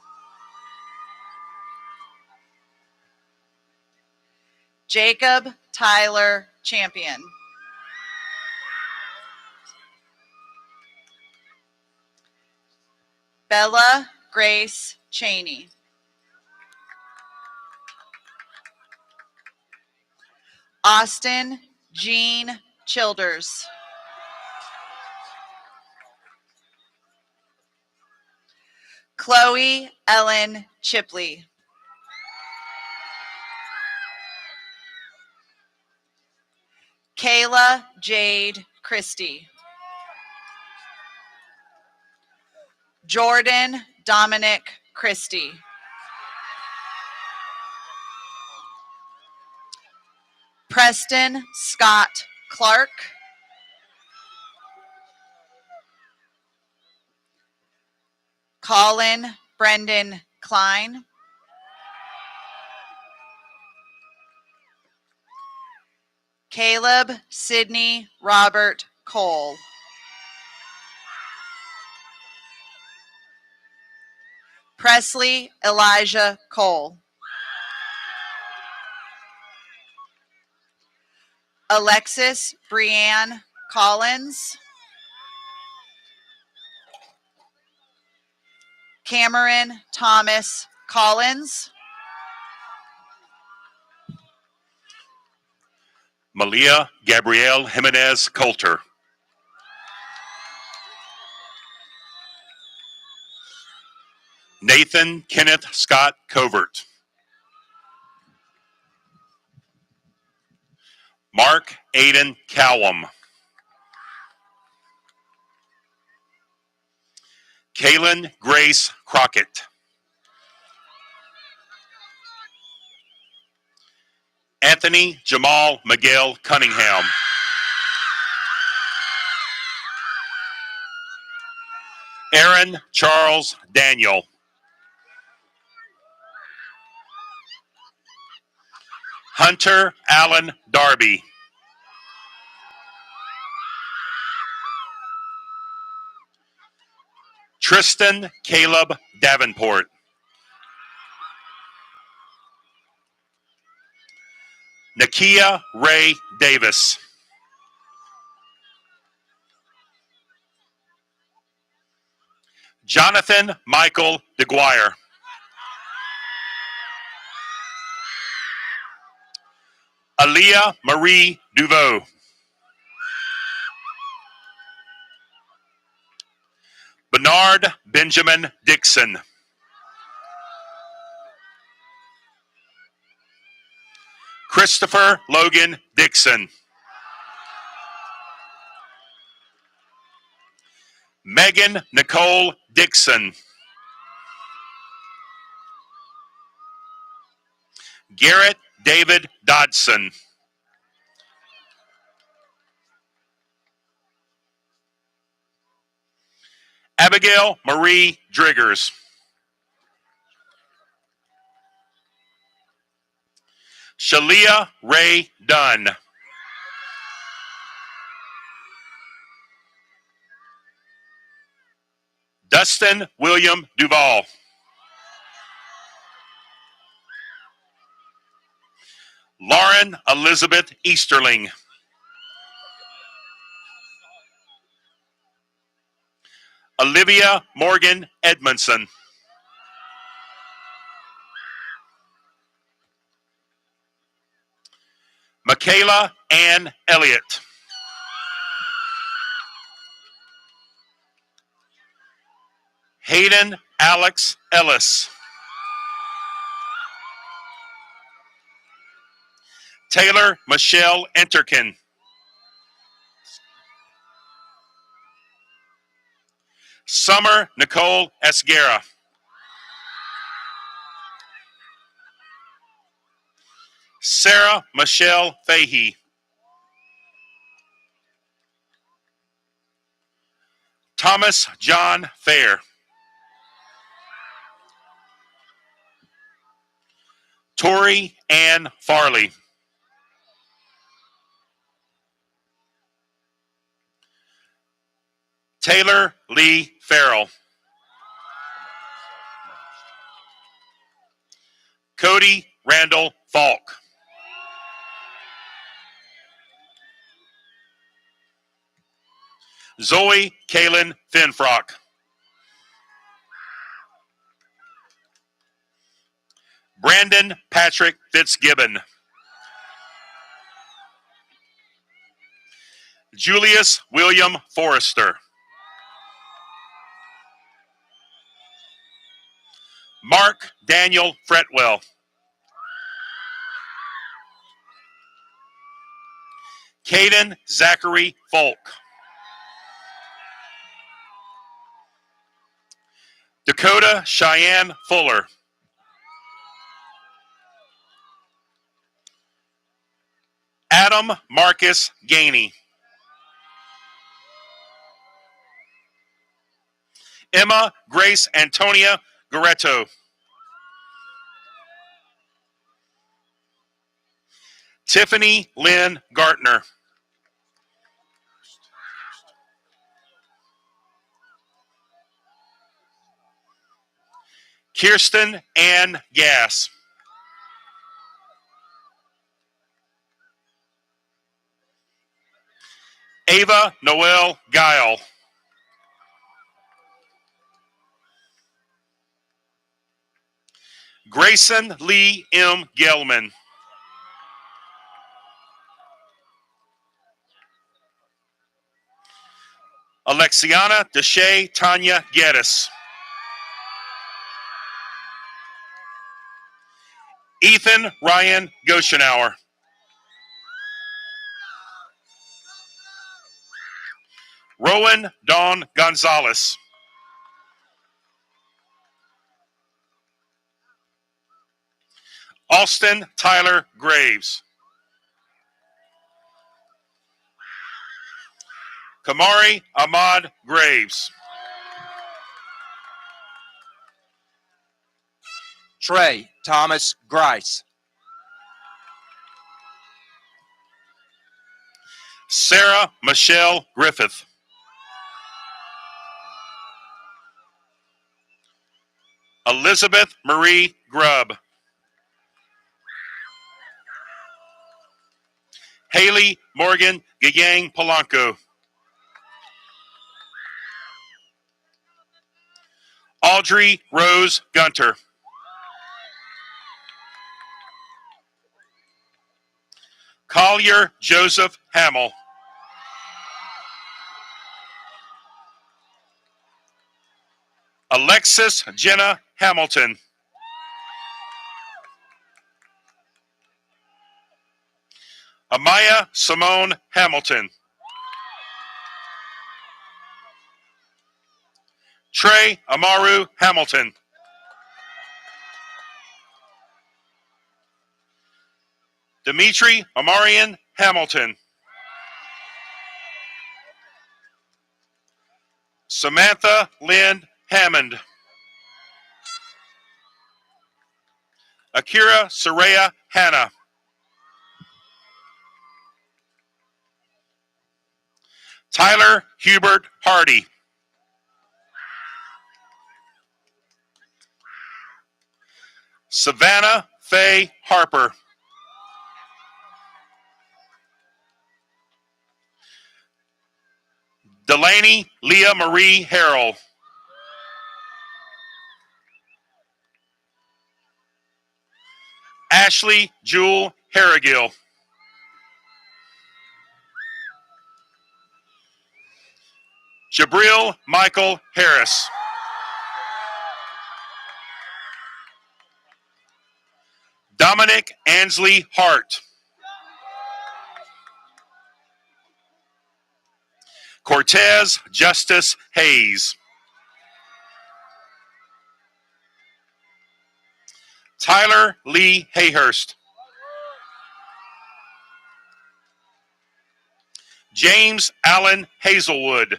G: Jacob Tyler Champion. Bella Grace Cheney. Austin Jean Childers. Chloe Ellen Chipley. Kayla Jade Christie. Jordan Dominic Christie. Preston Scott Clark. Colin Brendan Klein. Caleb Sidney Robert Cole. Presley Elijah Cole. Alexis Brianne Collins. Cameron Thomas Collins.
A: Malia Gabrielle Jimenez Coulter. Nathan Kenneth Scott Covert. Mark Aiden Callum. Kaylin Grace Crockett. Anthony Jamal Miguel Cunningham. Aaron Charles Daniel.
K: Hunter Allen Darby. Tristan Caleb Davenport. Nakia Ray Davis. Jonathan Michael DeGuire. Aaliyah Marie Duveau. Bernard Benjamin Dixon. Christopher Logan Dixon. Megan Nicole Dixon. Garrett David Dodson. Abigail Marie Driggers. Shalia Ray Dunn. Dustin William Duvall. Lauren Elizabeth Easterling. Olivia Morgan Edmondson. Michaela Ann Elliott. Hayden Alex Ellis. Taylor Michelle Enterkin. Summer Nicole Esguerra. Sarah Michelle Fahey. Thomas John Fair. Tori Ann Farley. Taylor Lee Farrell. Cody Randall Falk. Zoe Kaylin Finfrock. Brandon Patrick Fitzgibbon. Julius William Forrester. Mark Daniel Fretwell. Caden Zachary Folk. Dakota Cheyenne Fuller. Adam Marcus Gainey. Emma Grace Antonia Goretto. Tiffany Lynn Gartner. Kirsten Ann Gass. Ava Noel Guile. Grayson Lee M. Gelman. Alexiana Deshay Tanya Geddes. Ethan Ryan Goshenauer. Rowan Dawn Gonzalez. Austin Tyler Graves. Kamari Ahmad Graves.
L: Trey Thomas Grice.
K: Sarah Michelle Griffith. Elizabeth Marie Grubb. Haley Morgan Gayang Polanco. Audrey Rose Gunter. Collier Joseph Hamill. Alexis Jenna Hamilton. Amaya Simone Hamilton. Trey Amaru Hamilton. Dimitri Amarian Hamilton. Samantha Lynn Hammond. Akira Soraya Hanna. Tyler Hubert Hardy. Savannah Faye Harper. Delaney Leah Marie Harrell. Ashley Jewel Harrigill. Jabril Michael Harris. Dominic Ansley Hart. Cortez Justice Hayes. Tyler Lee Hayhurst. James Allen Hazelwood.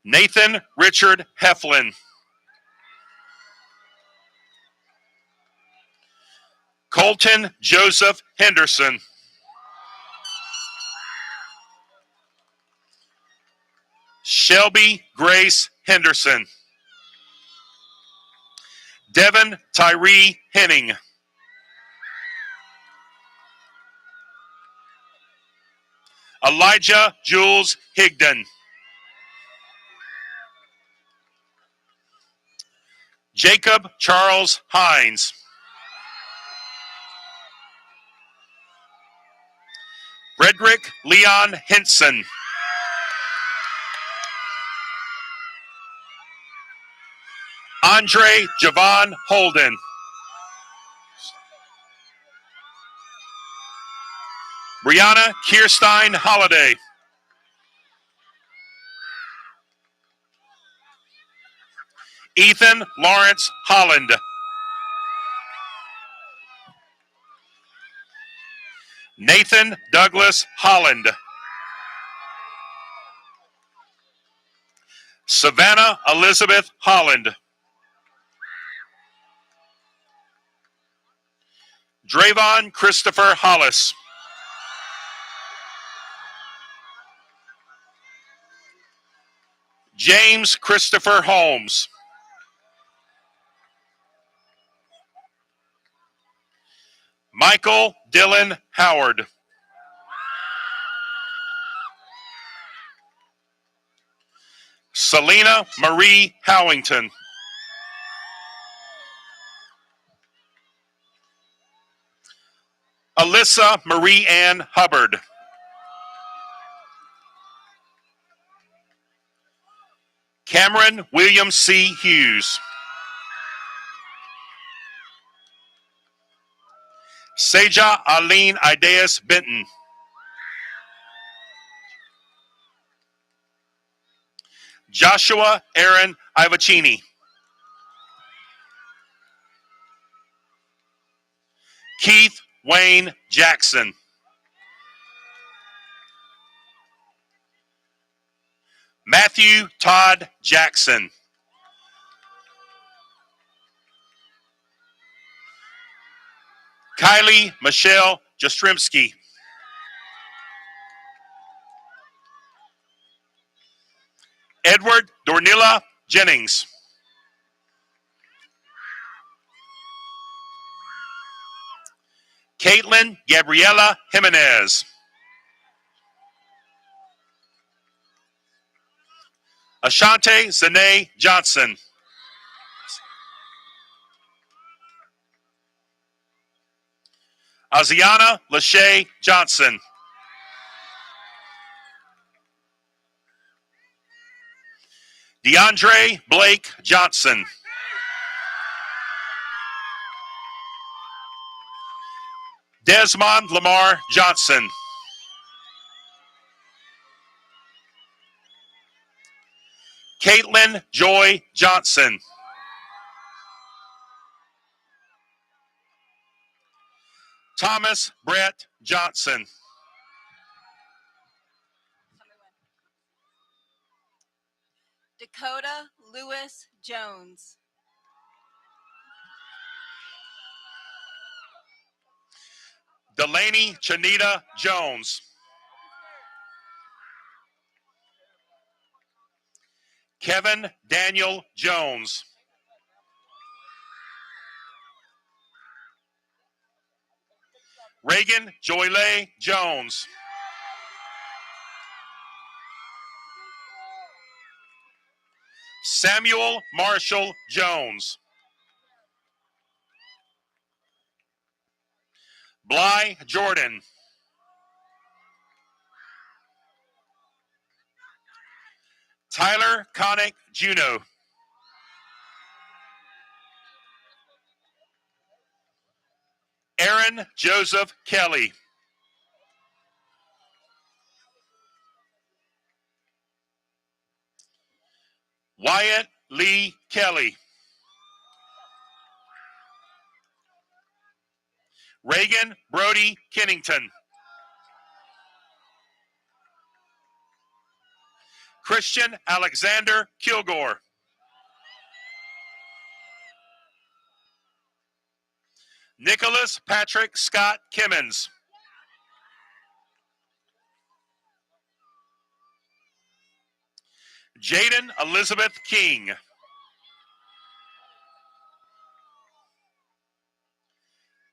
K: Nathan Richard Heflin. Colton Joseph Henderson. Shelby Grace Henderson. Devin Tyree Henning. Elijah Jules Higdon. Jacob Charles Hines. Frederick Leon Henson. Andre Javon Holden. Brianna Kierstein Holiday. Ethan Lawrence Holland. Nathan Douglas Holland. Savannah Elizabeth Holland. Dravon Christopher Hollis. James Christopher Holmes. Michael Dylan Howard. Selena Marie Howington. Alyssa Marie Ann Hubbard. Cameron William C. Hughes. Seja Aline Ideas Benton. Joshua Aaron Ivacini. Keith Wayne Jackson. Matthew Todd Jackson. Kylie Michelle Jastrzemski. Edward Dornilla Jennings. Caitlin Gabriela Jimenez. Ashante Zane Johnson. Aziana Lachey Johnson. DeAndre Blake Johnson. Desmond Lamar Johnson. Caitlin Joy Johnson. Thomas Brett Johnson.
G: Dakota Lewis Jones.
K: Delaney Chanita Jones. Kevin Daniel Jones. Reagan Joylay Jones. Samuel Marshall Jones. Bly Jordan. Tyler Connick Juno. Aaron Joseph Kelly. Wyatt Lee Kelly. Reagan Brody Kennington. Christian Alexander Kilgore. Nicholas Patrick Scott Kimmons. Jaden Elizabeth King.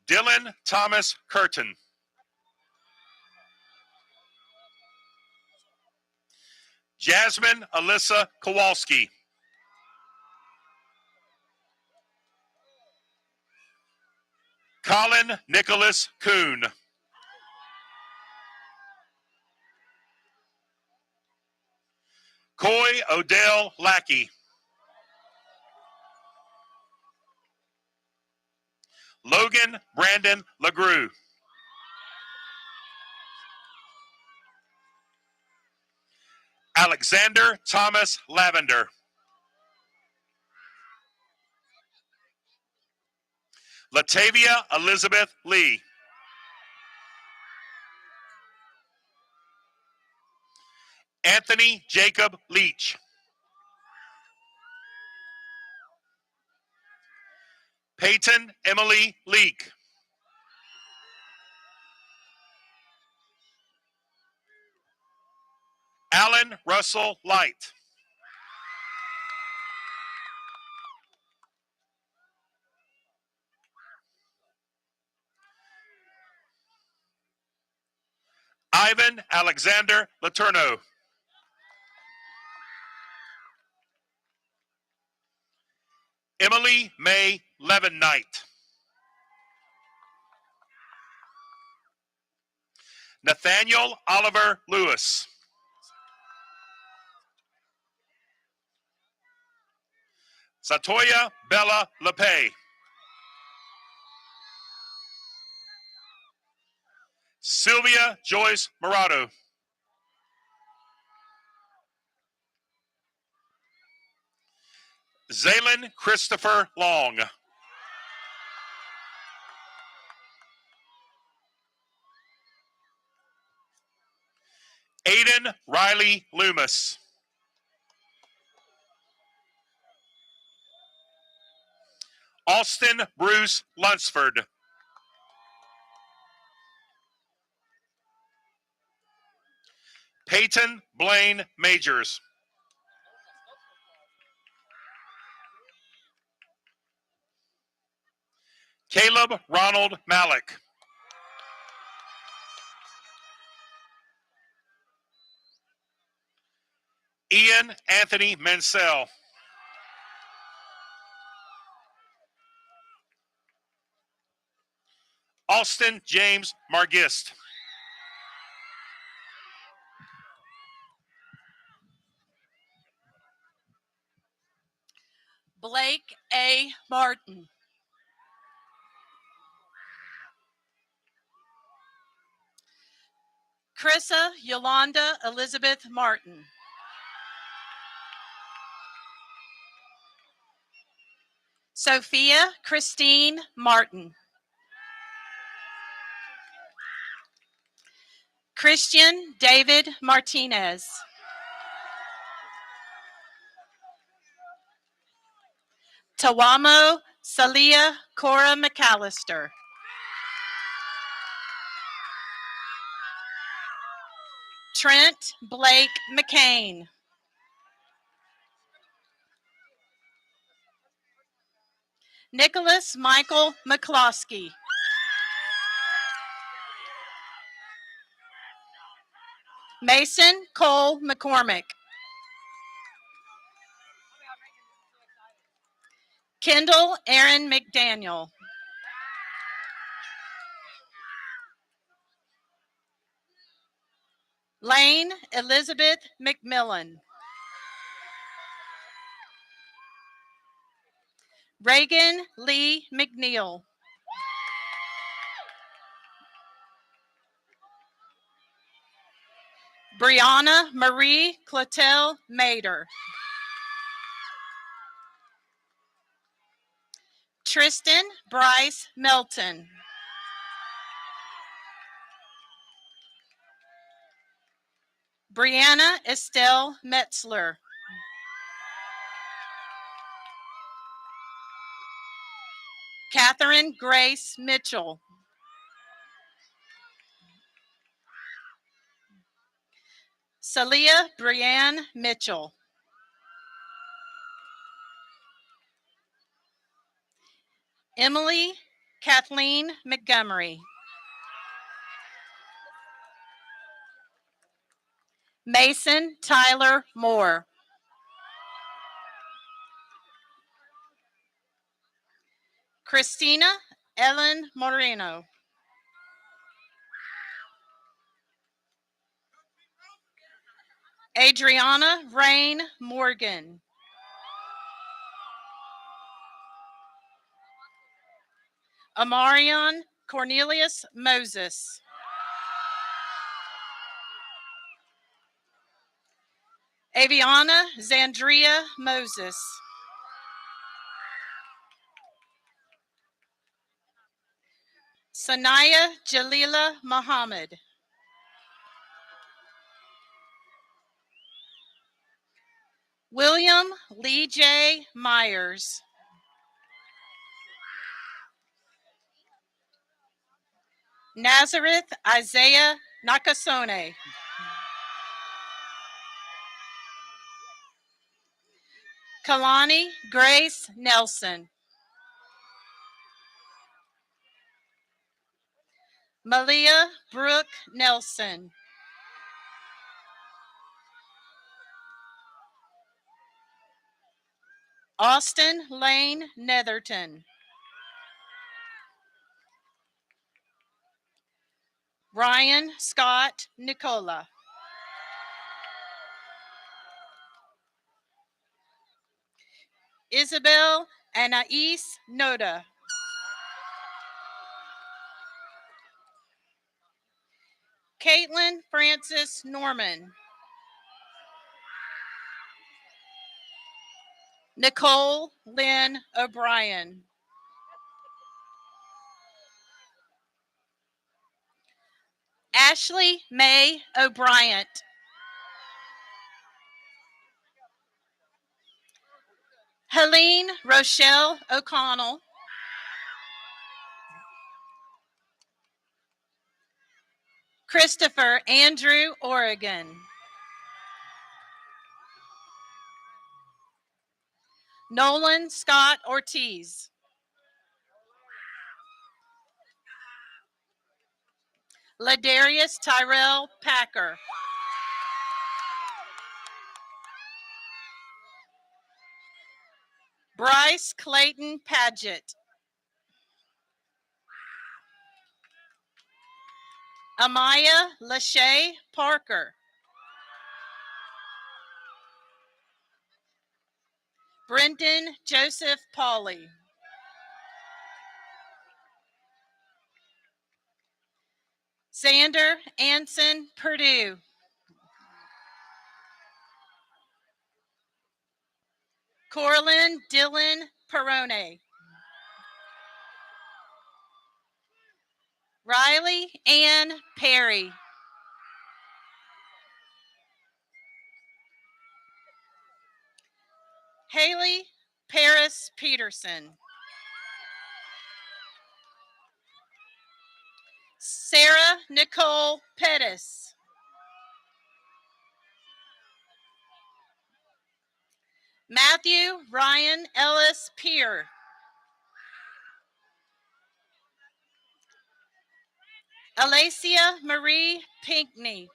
K: Dylan Thomas Curtin. Jasmine Alyssa Kowalski. Colin Nicholas Kuhn. Coy Odell Lackey. Logan Brandon LaGrue. Alexander Thomas Lavender. Latavia Elizabeth Lee. Anthony Jacob Leach. Peyton Emily Leak. Alan Russell Light. Ivan Alexander Laterno. Emily May Levin Knight. Nathaniel Oliver Lewis. Satoya Bella LePay. Sylvia Joyce Murado. Zaylen Christopher Long. Aiden Riley Loomis. Austin Bruce Lunsford. Peyton Blaine Majors. Caleb Ronald Malik. Ian Anthony Mansell. Austin James Margist.
G: Blake A. Martin. Krissa Yolanda Elizabeth Martin. Sophia Christine Martin. Christian David Martinez. Tawamo Salia Cora McAllister. Trent Blake McCain. Nicholas Michael McCloskey. Mason Cole McCormick. Kendall Aaron McDaniel. Lane Elizabeth McMillan. Reagan Lee McNeil. Brianna Marie Clotel Mader. Tristan Bryce Milton. Brianna Estelle Metzler. Catherine Grace Mitchell. Celia Brianne Mitchell. Emily Kathleen Montgomery. Mason Tyler Moore. Christina Ellen Moreno. Adriana Rain Morgan. Amarion Cornelius Moses. Aviana Zandria Moses. Sanaya Jalila Muhammad. William Lee J. Myers. Nazareth Isaiah Nakasone. Kalani Grace Nelson. Malia Brooke Nelson. Austin Lane Netherton. Ryan Scott Nicola. Isabel Anais Noda. Caitlin Francis Norman. Nicole Lynn O'Brien. Ashley May O'Brien. Helene Rochelle O'Connell. Christopher Andrew Oregon. Nolan Scott Ortiz. Ladarius Tyrell Packer. Bryce Clayton Paget. Amaya Lachey Parker. Brendan Joseph Pauley. Xander Anson Purdue. Corlin Dylan Perone. Riley Ann Perry. Haley Paris Peterson. Sarah Nicole Pettis. Matthew Ryan Ellis Peer. Alacia Marie Pinkney.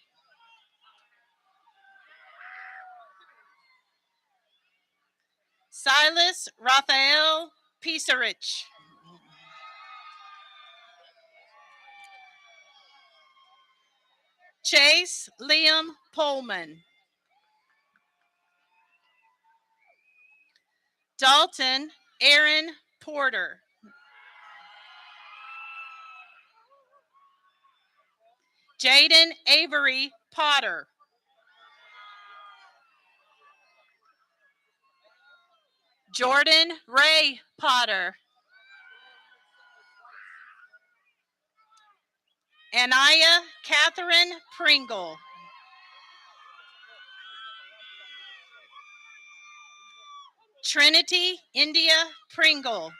G: Silas Raphael Pisarich. Chase Liam Pullman. Dalton Aaron Porter. Jaden Avery Potter. Jordan Ray Potter. Anaya Catherine Pringle. Trinity India Pringle.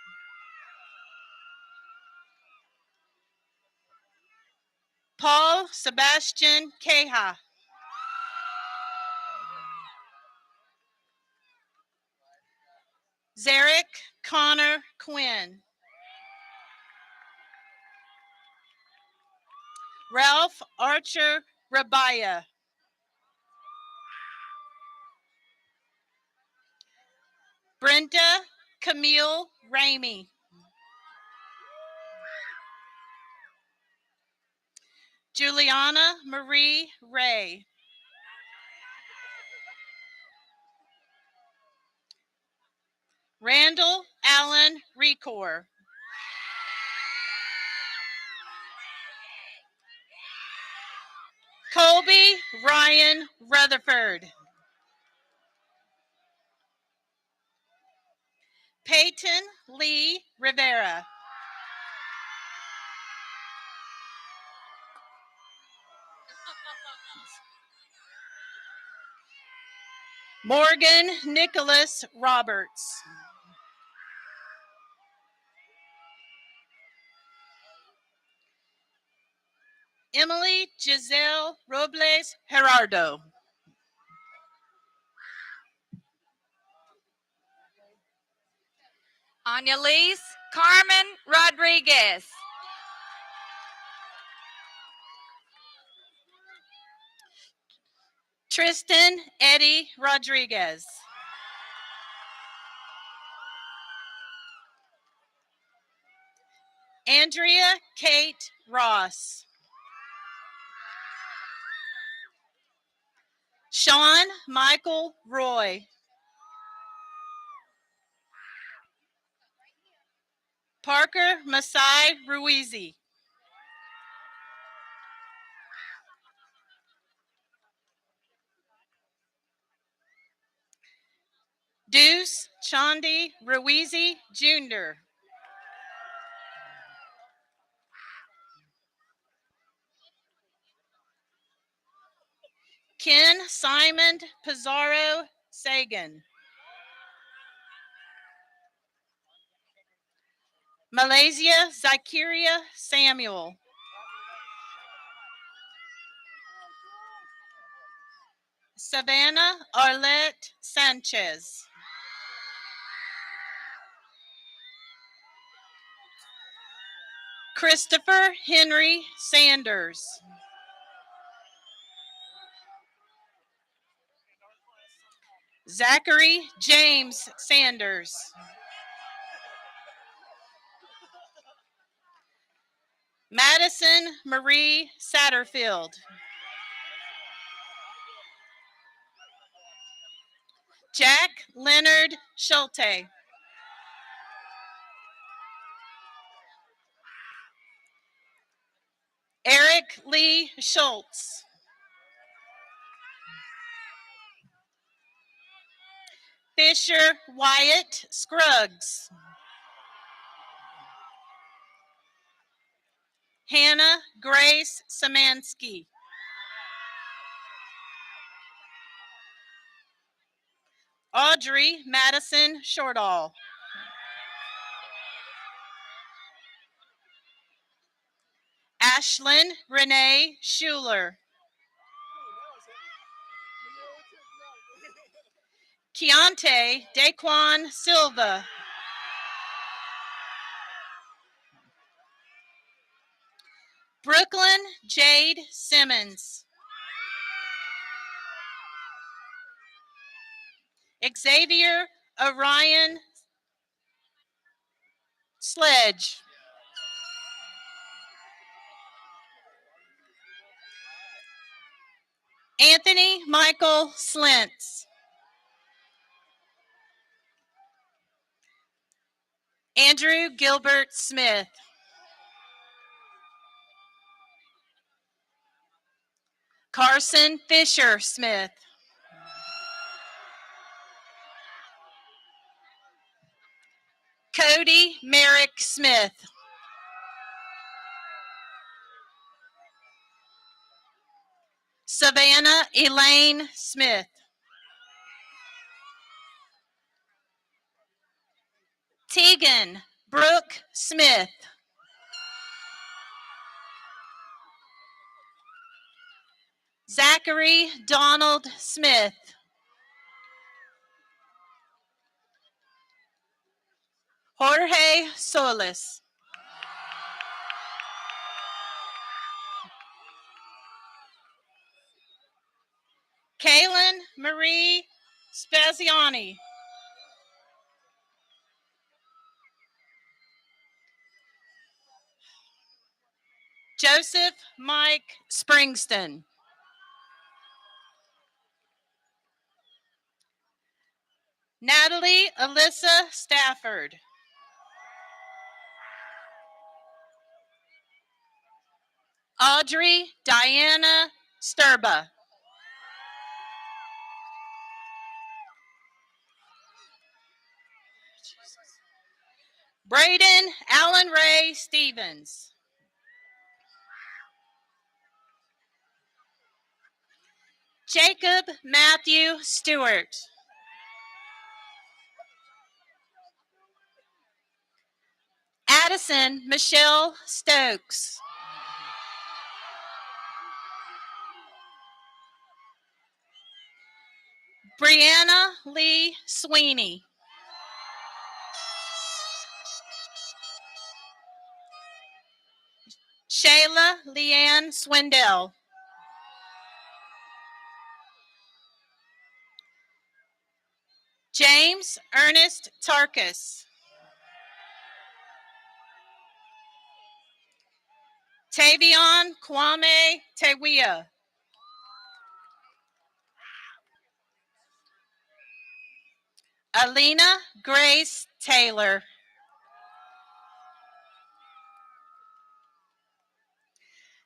G: Paul Sebastian Keha. Zarek Connor Quinn. Ralph Archer Rabaya. Brenda Camille Ramey. Juliana Marie Ray. Randall Allen Recor. Colby Ryan Rutherford. Peyton Lee Rivera. Morgan Nicholas Roberts. Emily Giselle Robles Gerardo.
B: Annalise Carmen Rodriguez.
G: Tristan Eddie Rodriguez. Andrea Kate Ross. Sean Michael Roy. Parker Masai Ruizi. Deuce Chandi Ruizi Jr. Ken Simon Pizarro Sagan. Malaysia Zakaria Samuel. Savannah Arlette Sanchez. Christopher Henry Sanders. Zachary James Sanders. Madison Marie Satterfield. Jack Leonard Schulte. Eric Lee Schultz. Fisher Wyatt Scruggs. Hannah Grace Samansky. Audrey Madison Shortall. Ashlyn Renee Schuler. Keontae Daquan Silva. Brooklyn Jade Simmons. Xavier Orion Sledge. Anthony Michael Slintz. Andrew Gilbert Smith. Carson Fisher Smith. Cody Merrick Smith. Savannah Elaine Smith. Tegan Brooke Smith. Zachary Donald Smith. Jorge Solis. Kaylin Marie Spaziani. Joseph Mike Springston. Natalie Alyssa Stafford. Audrey Diana Sturba. Braden Allen Ray Stevens. Jacob Matthew Stewart. Addison Michelle Stokes. Brianna Lee Sweeney. Shayla Leanne Swindell. James Ernest Tarkus. Tavion Kwame Tewia. Alina Grace Taylor.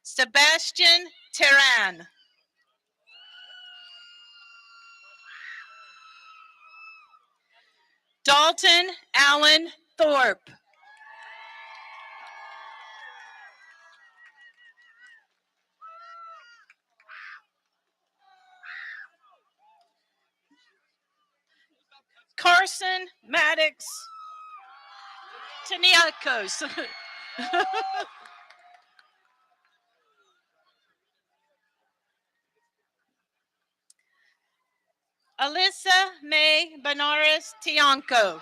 G: Sebastian Terran. Dalton Allen Thorpe. Carson Maddox Taniakos. Alyssa May Benares Tianco.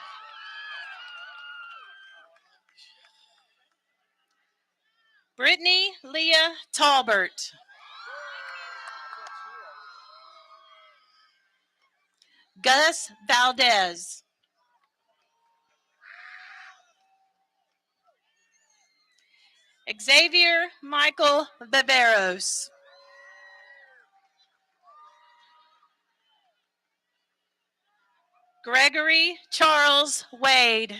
G: Brittany Leah Talbert. Gus Valdez. Xavier Michael Viveros. Gregory Charles Wade.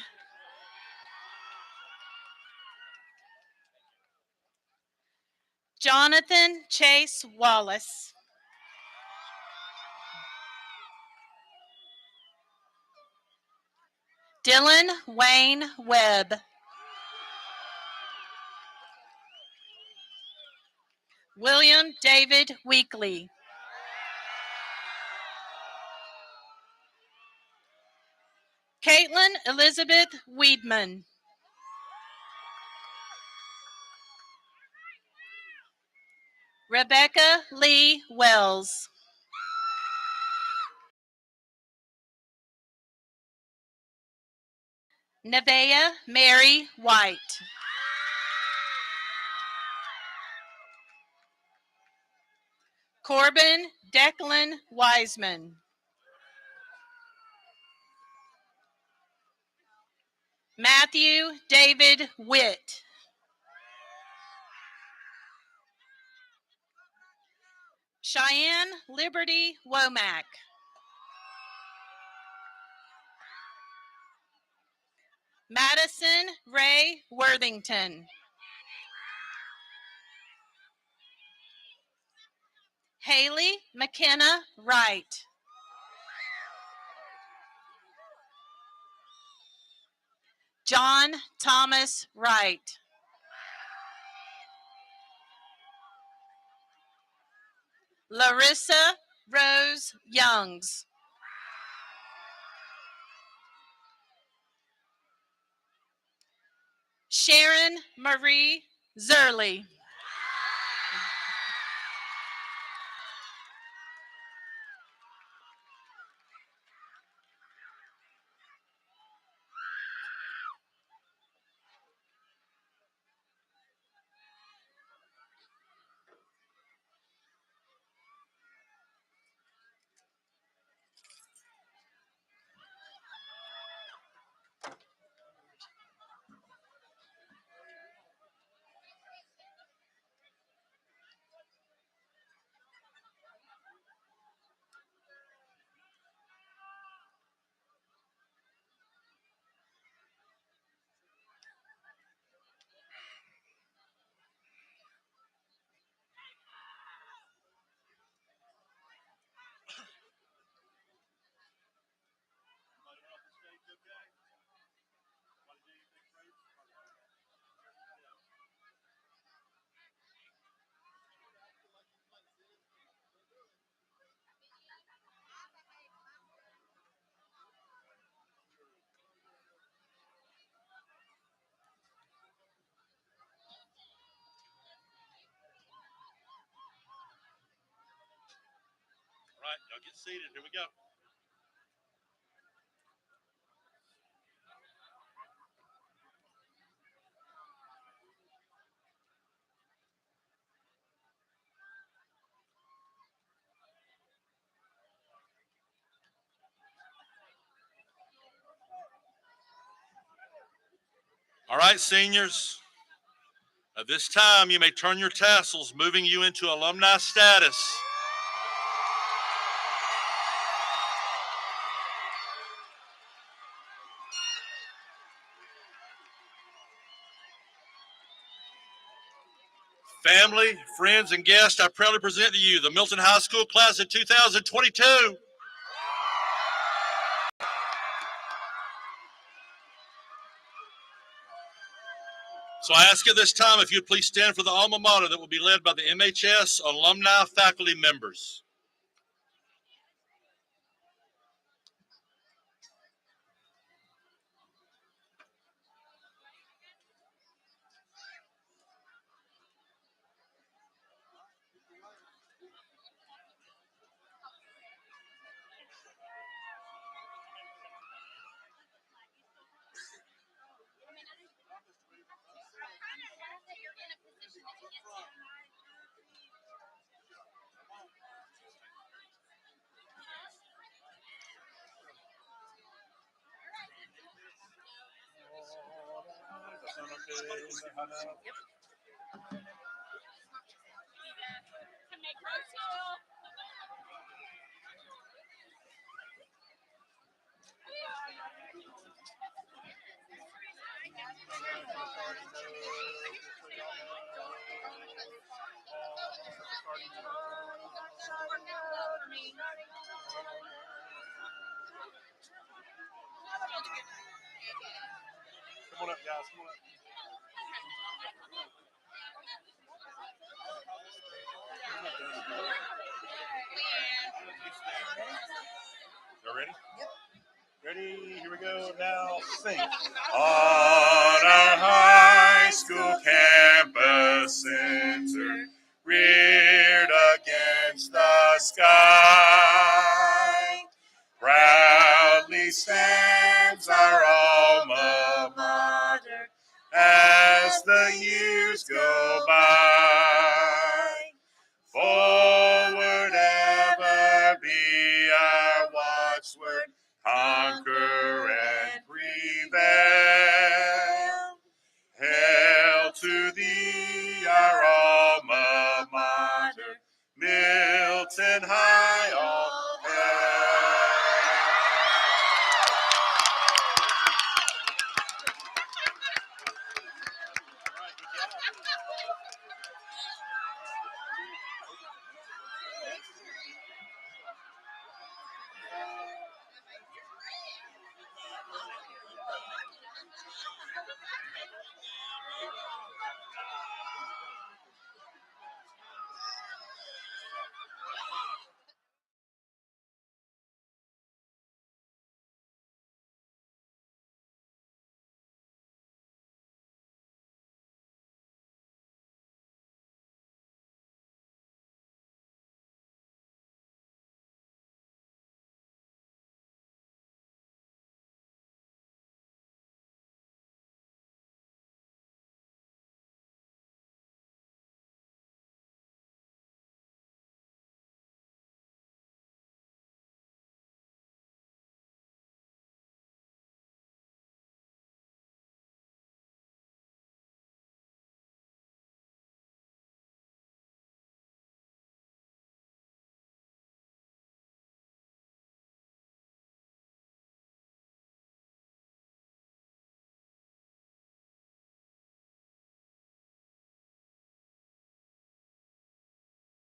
G: Jonathan Chase Wallace. Dylan Wayne Webb. William David Weekly. Caitlin Elizabeth Weedman. Rebecca Lee Wells. Nevaeh Mary White. Corbin Declan Wiseman. Matthew David Witt. Cheyenne Liberty Womack. Madison Ray Worthington. Haley McKenna Wright. John Thomas Wright. Larissa Rose Youngs. Sharon Marie Zerly.
A: All right, y'all get seated. Here we go. All right, seniors. At this time, you may turn your tassels, moving you into alumni status. Family, friends, and guests, I proudly present to you the Milton High School class of 2022. So I ask at this time if you'd please stand for the alma mater that will be led by the MHS alumni faculty members.
K: Come on up, guys. Come on up. You ready? Ready? Here we go. Now sing. On our high school campus center, reared against the sky, proudly stands our alma mater as the years go by. Forward ever be our watchword, conquer and prevail. Hail to thee, our alma mater, Milton High, all hail. All right, good job.